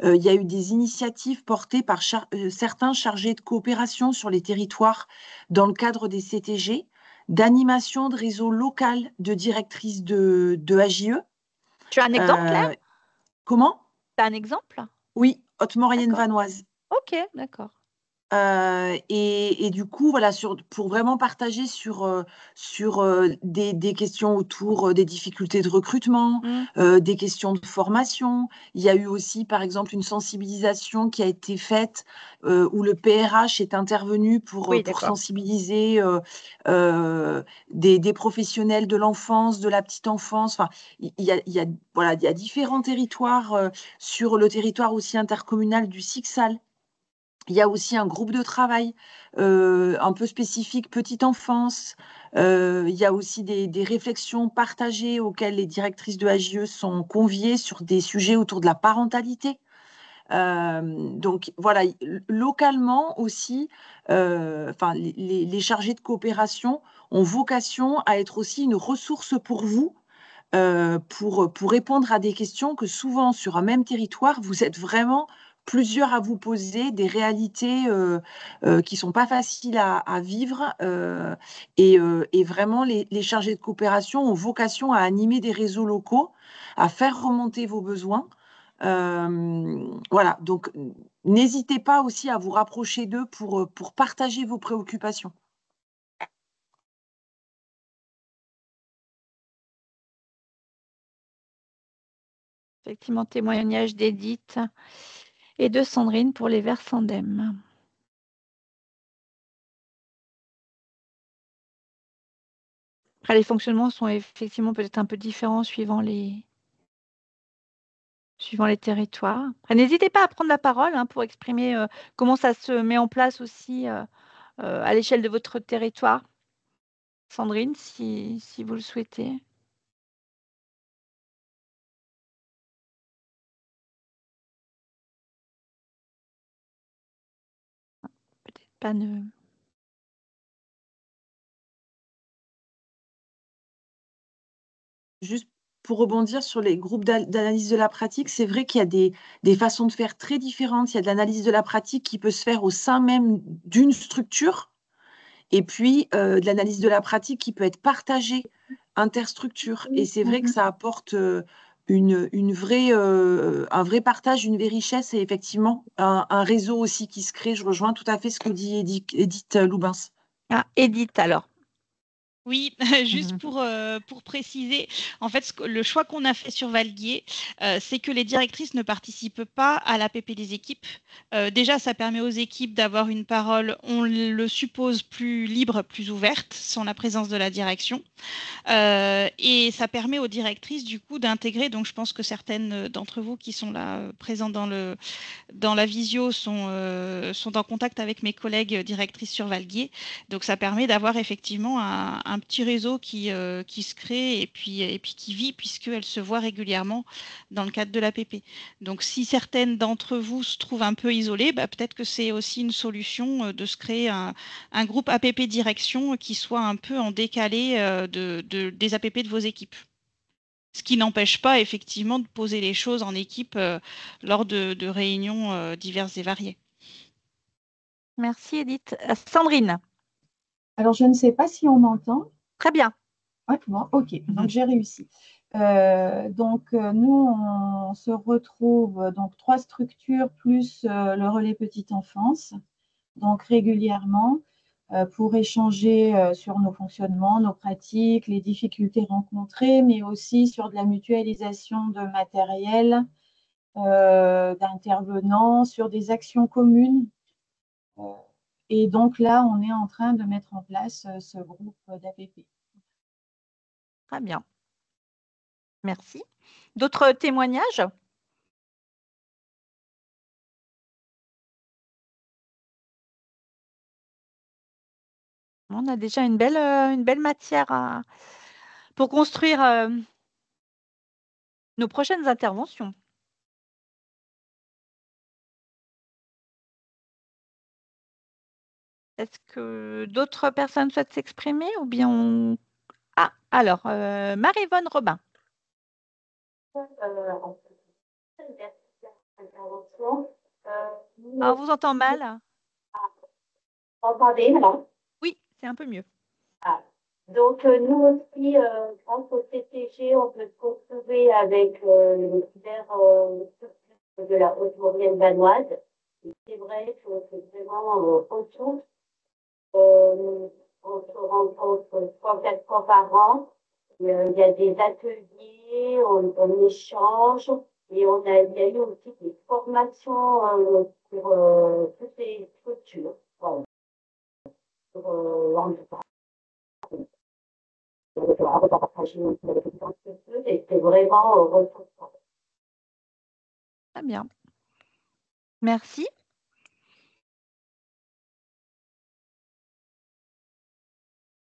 Speaker 5: Il y a eu des initiatives portées par certains chargés de coopération sur les territoires dans le cadre des CTG, d'animation de réseau local de directrices de AJE.
Speaker 1: Tu as un exemple, Claire?
Speaker 5: Comment?
Speaker 1: Tu as un exemple?
Speaker 5: Oui, Haute-Maurienne-Vanoise.
Speaker 1: Ok, d'accord.
Speaker 5: Et du coup, voilà, pour vraiment partager sur des questions autour des difficultés de recrutement, des questions de formation. Il y a eu aussi, par exemple, une sensibilisation qui a été faite où le PRH est intervenu pour sensibiliser des professionnels de l'enfance, de la petite enfance. Enfin, il y a différents territoires sur le territoire aussi intercommunal du Sixal. Il y a aussi un groupe de travail un peu spécifique petite enfance. Il y a aussi des réflexions partagées auxquelles les directrices de AJE sont conviées sur des sujets autour de la parentalité. Donc voilà, localement aussi, les chargés de coopération ont vocation à être aussi une ressource pour vous. Pour répondre à des questions que souvent sur un même territoire, vous êtes vraiment plusieurs à vous poser, des réalités qui ne sont pas faciles à vivre. Et vraiment, les chargés de coopération ont vocation à animer des réseaux locaux, à faire remonter vos besoins. Voilà, donc n'hésitez pas aussi à vous rapprocher d'eux pour partager vos préoccupations.
Speaker 1: Effectivement, témoignage d'Edith et de Sandrine pour les Versandem. Après, les fonctionnements sont effectivement peut-être un peu différents suivant les territoires. Après, n'hésitez pas à prendre la parole pour exprimer comment ça se met en place aussi à l'échelle de votre territoire. Sandrine, si vous le souhaitez. pas ne...
Speaker 5: Juste pour rebondir sur les groupes d'analyse de la pratique, c'est vrai qu'il y a des façons de faire très différentes. Il y a de l'analyse de la pratique qui peut se faire au sein même d'une structure, et puis de l'analyse de la pratique qui peut être partagée interstructure. Et c'est vrai que ça apporte un vrai partage, une vraie richesse, et effectivement un réseau aussi qui se crée. Je rejoins tout à fait ce que dit Edith Loubens.
Speaker 1: Ah, Edith, alors.
Speaker 3: Oui, juste pour préciser, en fait, le choix qu'on a fait sur Valguier, c'est que les directrices ne participent pas à l'APP des équipes. Déjà, ça permet aux équipes d'avoir une parole, on le suppose, plus libre, plus ouverte, sans la présence de la direction. Et ça permet aux directrices, du coup, d'intégrer, donc je pense que certaines d'entre vous qui sont là présentes dans la visio sont en contact avec mes collègues directrices sur Valguier. Donc, ça permet d'avoir effectivement un petit réseau qui se crée et puis qui vit, puisqu'elles se voient régulièrement dans le cadre de l'APP. Donc, si certaines d'entre vous se trouvent un peu isolées, peut-être que c'est aussi une solution de se créer un groupe APP direction qui soit un peu en décalé des APP de vos équipes. Ce qui n'empêche pas effectivement de poser les choses en équipe lors de réunions diverses et variées.
Speaker 1: Merci Edith. Sandrine.
Speaker 8: Alors, je ne sais pas si on m'entend.
Speaker 1: Très bien.
Speaker 8: Ouais, bon, ok, donc j'ai réussi. Nous, on se retrouve, donc 3 structures plus le relais petite enfance, donc régulièrement, pour échanger sur nos fonctionnements, nos pratiques, les difficultés rencontrées, mais aussi sur de la mutualisation de matériel, d'intervenants, sur des actions communes. Et donc là, on est en train de mettre en place ce groupe d'APP.
Speaker 1: Très bien. Merci. D'autres témoignages? On a déjà une belle matière pour construire nos prochaines interventions. Est-ce que d'autres personnes souhaitent s'exprimer ou bien on... Ah, alors, Marie-Yvonne Robin. On vous entend mal.
Speaker 9: Vous entendez là?
Speaker 1: Oui, c'est un peu mieux.
Speaker 9: Donc, nous aussi, grâce au CTG, on peut se retrouver avec le leader de la Haute-Maurienne danoise. C'est vrai que c'est vraiment autour. On se rencontre 3-4 fois par an. Il y a des ateliers, on échange et il y a eu aussi des formations sur toutes les structures. Voilà. C'est vraiment ressourçant.
Speaker 1: Très bien. Merci.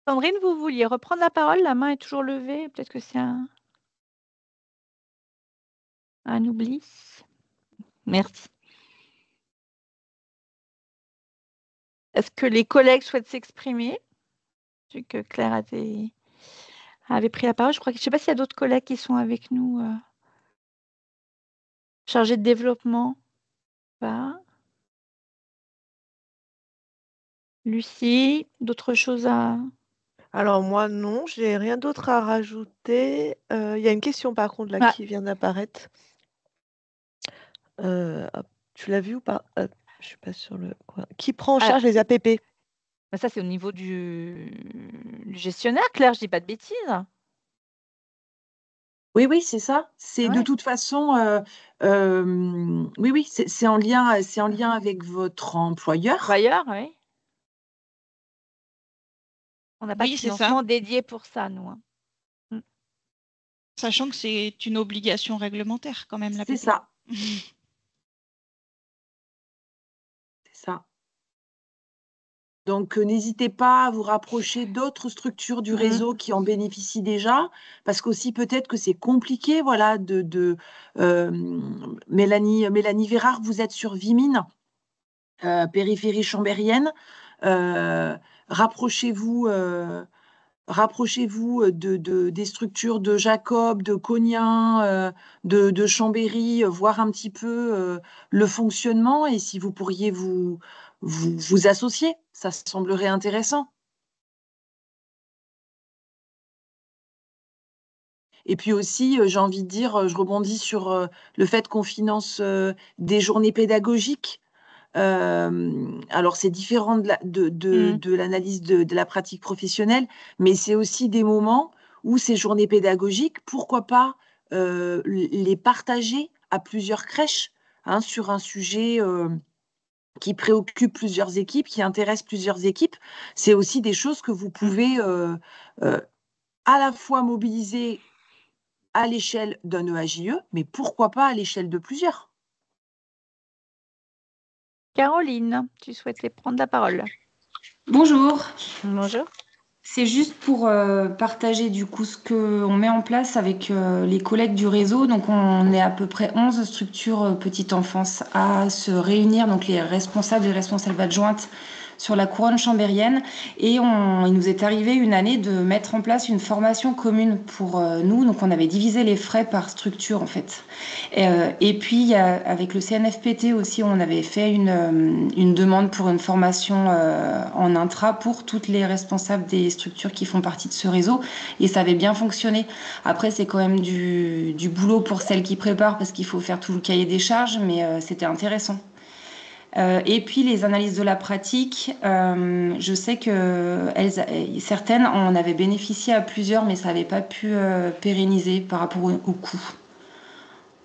Speaker 1: Sandrine, vous vouliez reprendre la parole? La main est toujours levée. Peut-être que c'est un oubli. Merci. Est-ce que les collègues souhaitent s'exprimer? Je sais que Claire avait pris la parole. Je ne sais pas s'il y a d'autres collègues qui sont avec nous chargés de développement. Pas. Lucie, d'autres choses à...
Speaker 2: Alors moi, non, j'ai rien d'autre à rajouter. Il y a une question par contre là qui vient d'apparaître. Tu l'as vu ou pas? Je ne suis pas sur le coin. Qui prend en charge les APP?
Speaker 1: Ça, c'est au niveau du gestionnaire, Claire, je ne dis pas de bêtises.
Speaker 5: Oui, c'est ça. C'est de toute façon, oui, c'est en lien avec votre employeur.
Speaker 1: Employeur, oui. On n'a pas de
Speaker 3: Oui, c'est
Speaker 1: financement
Speaker 3: ça.
Speaker 1: dédié pour ça, nous.
Speaker 3: Sachant que c'est une obligation réglementaire quand même, l'APP.
Speaker 5: C'est ça. C'est ça. Donc, n'hésitez pas à vous rapprocher d'autres structures du réseau qui en bénéficient déjà, parce qu'aussi peut-être que c'est compliqué, voilà, Mélanie Vérard, vous êtes sur Vimine. périphérie chambérienne. Rapprochez-vous des structures de Jacob, de Cognien, de Chambéry, voir un petit peu le fonctionnement et si vous pourriez vous associer. Ça semblerait intéressant. Et puis aussi, j'ai envie de dire, je rebondis sur le fait qu'on finance des journées pédagogiques. Alors, c'est différent de l'analyse de la pratique professionnelle, mais c'est aussi des moments où ces journées pédagogiques, pourquoi pas les partager à plusieurs crèches sur un sujet qui préoccupe plusieurs équipes, qui intéresse plusieurs équipes. C'est aussi des choses que vous pouvez à la fois mobiliser à l'échelle d'un EAJE, mais pourquoi pas à l'échelle de plusieurs.
Speaker 1: Caroline, tu souhaitais prendre la parole.
Speaker 10: Bonjour.
Speaker 1: Bonjour.
Speaker 10: C'est juste pour partager du coup ce qu'on met en place avec les collègues du réseau. Donc on est à peu près 11 structures petite enfance à se réunir, donc les responsables et responsables adjointes sur la couronne chambérienne. Et il nous est arrivé une année de mettre en place une formation commune pour nous. Donc on avait divisé les frais par structure en fait. Et puis avec le CNFPT aussi, on avait fait une demande pour une formation en intra pour toutes les responsables des structures qui font partie de ce réseau. Et ça avait bien fonctionné. Après, c'est quand même du boulot pour celles qui préparent parce qu'il faut faire tout le cahier des charges, mais c'était intéressant. Et puis les analyses de la pratique, je sais que certaines en avaient bénéficié à plusieurs, mais ça n'avait pas pu pérenniser par rapport au coût.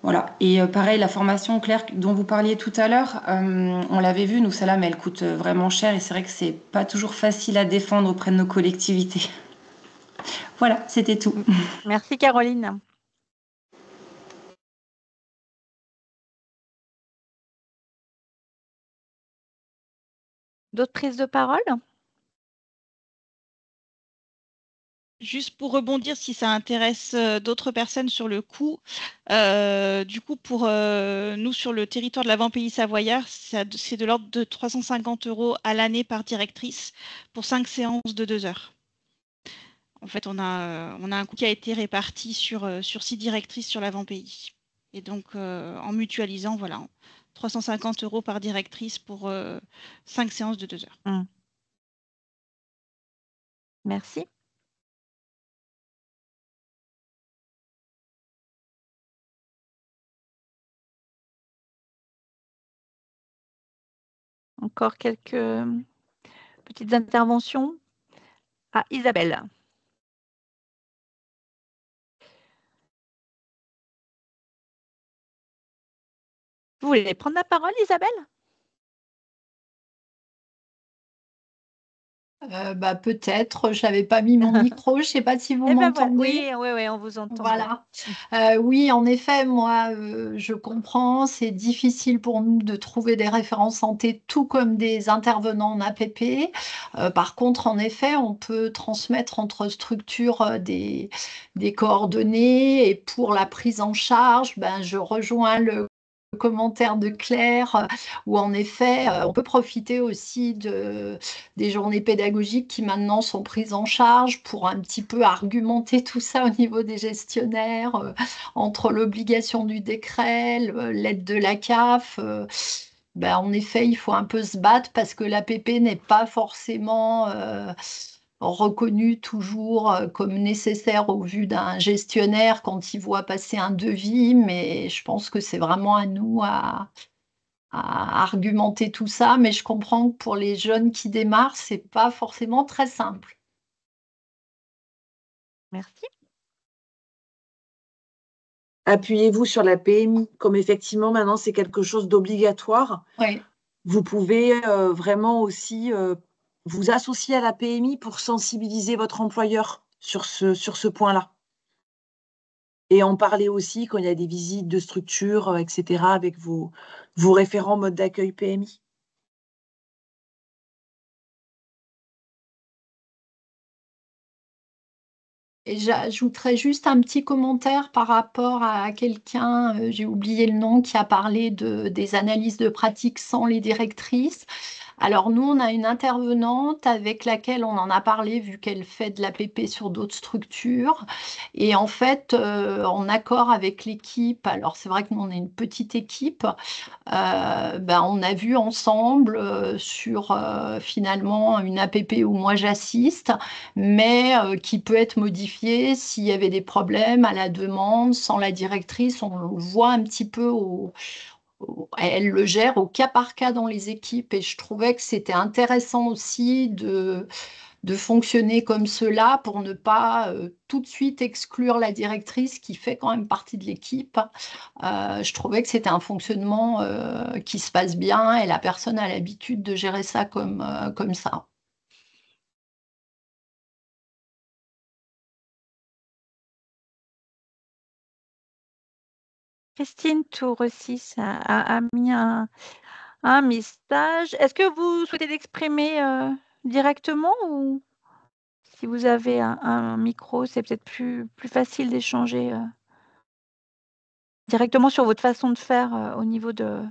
Speaker 10: Voilà. Et pareil, la formation Claire dont vous parliez tout à l'heure, on l'avait vu, nous, celle-là, mais elle coûte vraiment cher et c'est vrai que c'est pas toujours facile à défendre auprès de nos collectivités. Voilà, c'était tout.
Speaker 1: Merci Caroline. D'autres prises de parole?
Speaker 3: Juste pour rebondir, si ça intéresse d'autres personnes sur le coût, du coup, pour nous, sur le territoire de l'avant-pays savoyard, c'est de l'ordre de 350 € à l'année par directrice pour 5 séances de 2 heures. En fait, on a un coût qui a été réparti sur 6 directrices sur l'avant-pays. Et donc, en mutualisant, voilà, 350 € par directrice pour 5 séances de 2 heures.
Speaker 1: Merci. Encore quelques petites interventions. Ah, Isabelle. Vous voulez prendre la parole, Isabelle?
Speaker 11: Peut-être, je n'avais pas mis mon micro, je ne sais pas si vous m'entendez.
Speaker 1: Oui, on vous entend.
Speaker 11: Voilà. Oui, en effet, moi, je comprends, c'est difficile pour nous de trouver des référents santé, tout comme des intervenants en APP. Par contre, en effet, on peut transmettre entre structures des coordonnées et pour la prise en charge, je rejoins le commentaire de Claire, où en effet, on peut profiter aussi des journées pédagogiques qui maintenant sont prises en charge pour un petit peu argumenter tout ça au niveau des gestionnaires, entre l'obligation du décret, l'aide de la CAF. En effet, il faut un peu se battre parce que l'APP n'est pas forcément reconnu toujours comme nécessaire au vu d'un gestionnaire quand il voit passer un devis, mais je pense que c'est vraiment à nous à argumenter tout ça, mais je comprends que pour les jeunes qui démarrent, c'est pas forcément très simple.
Speaker 1: Merci.
Speaker 5: Appuyez-vous sur la PMI, comme effectivement maintenant c'est quelque chose d'obligatoire.
Speaker 11: Oui.
Speaker 5: Vous pouvez vraiment aussi vous associer à la PMI pour sensibiliser votre employeur sur ce point-là. Et en parler aussi quand il y a des visites de structures, etc., avec vos référents mode d'accueil PMI.
Speaker 11: Et j'ajouterais juste un petit commentaire par rapport à quelqu'un, j'ai oublié le nom, qui a parlé des analyses de pratique sans les directrices. Alors nous, on a une intervenante avec laquelle on en a parlé vu qu'elle fait de l'APP sur d'autres structures. Et en fait, en accord avec l'équipe, alors c'est vrai que nous, on est une petite équipe, on a vu ensemble sur finalement une APP où moi j'assiste, mais qui peut être modifiée s'il y avait des problèmes à la demande, sans la directrice. On le voit un petit peu elle le gère au cas par cas dans les équipes et je trouvais que c'était intéressant aussi de fonctionner comme cela pour ne pas tout de suite exclure la directrice qui fait quand même partie de l'équipe. Je trouvais que c'était un fonctionnement qui se passe bien et la personne a l'habitude de gérer ça comme ça.
Speaker 1: Christine Tour-6 a mis un message. Est-ce que vous souhaitez l'exprimer directement ou si vous avez un micro, c'est peut-être plus facile d'échanger directement sur votre façon de faire au niveau de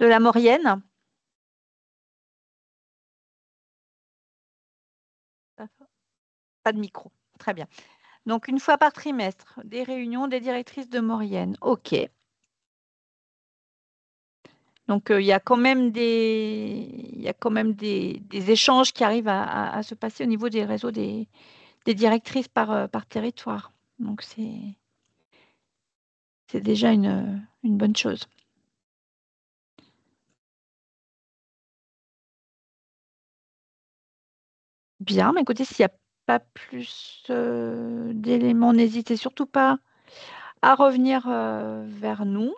Speaker 1: la Maurienne? Pas de micro. Très bien. Donc, une fois par trimestre, des réunions des directrices de Maurienne. OK. Donc, il y a quand même des échanges qui arrivent à se passer au niveau des réseaux des directrices par territoire. Donc, c'est déjà une bonne chose. Bien, mais écoutez, s'il n'y a pas plus d'éléments, n'hésitez surtout pas à revenir vers nous,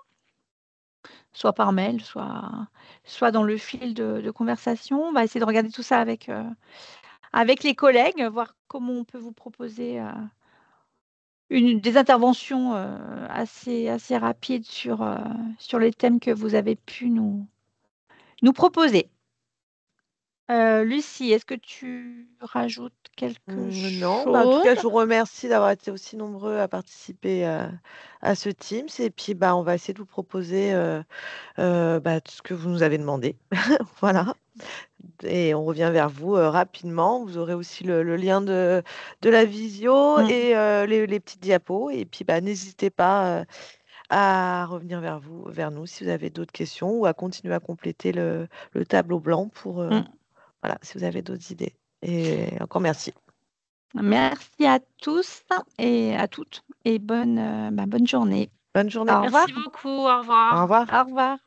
Speaker 1: soit par mail, soit dans le fil de conversation. On va essayer de regarder tout ça avec les collègues, voir comment on peut vous proposer des interventions assez rapides sur les thèmes que vous avez pu nous proposer. Lucie, est-ce que tu rajoutes quelque chose?
Speaker 2: Non, en tout cas, je vous remercie d'avoir été aussi nombreux à participer à ce Teams. Et puis, on va essayer de vous proposer tout ce que vous nous avez demandé. Voilà. Et on revient vers vous rapidement. Vous aurez aussi le lien de la visio et les petites diapos. Et puis, n'hésitez pas à revenir vers nous si vous avez d'autres questions ou à continuer à compléter le tableau blanc pour, voilà, si vous avez d'autres idées. Et encore merci.
Speaker 1: Merci à tous et à toutes et bonne journée.
Speaker 2: Bonne journée.
Speaker 1: Au revoir.
Speaker 6: Merci beaucoup. Au revoir.
Speaker 2: Au revoir.
Speaker 1: Au revoir.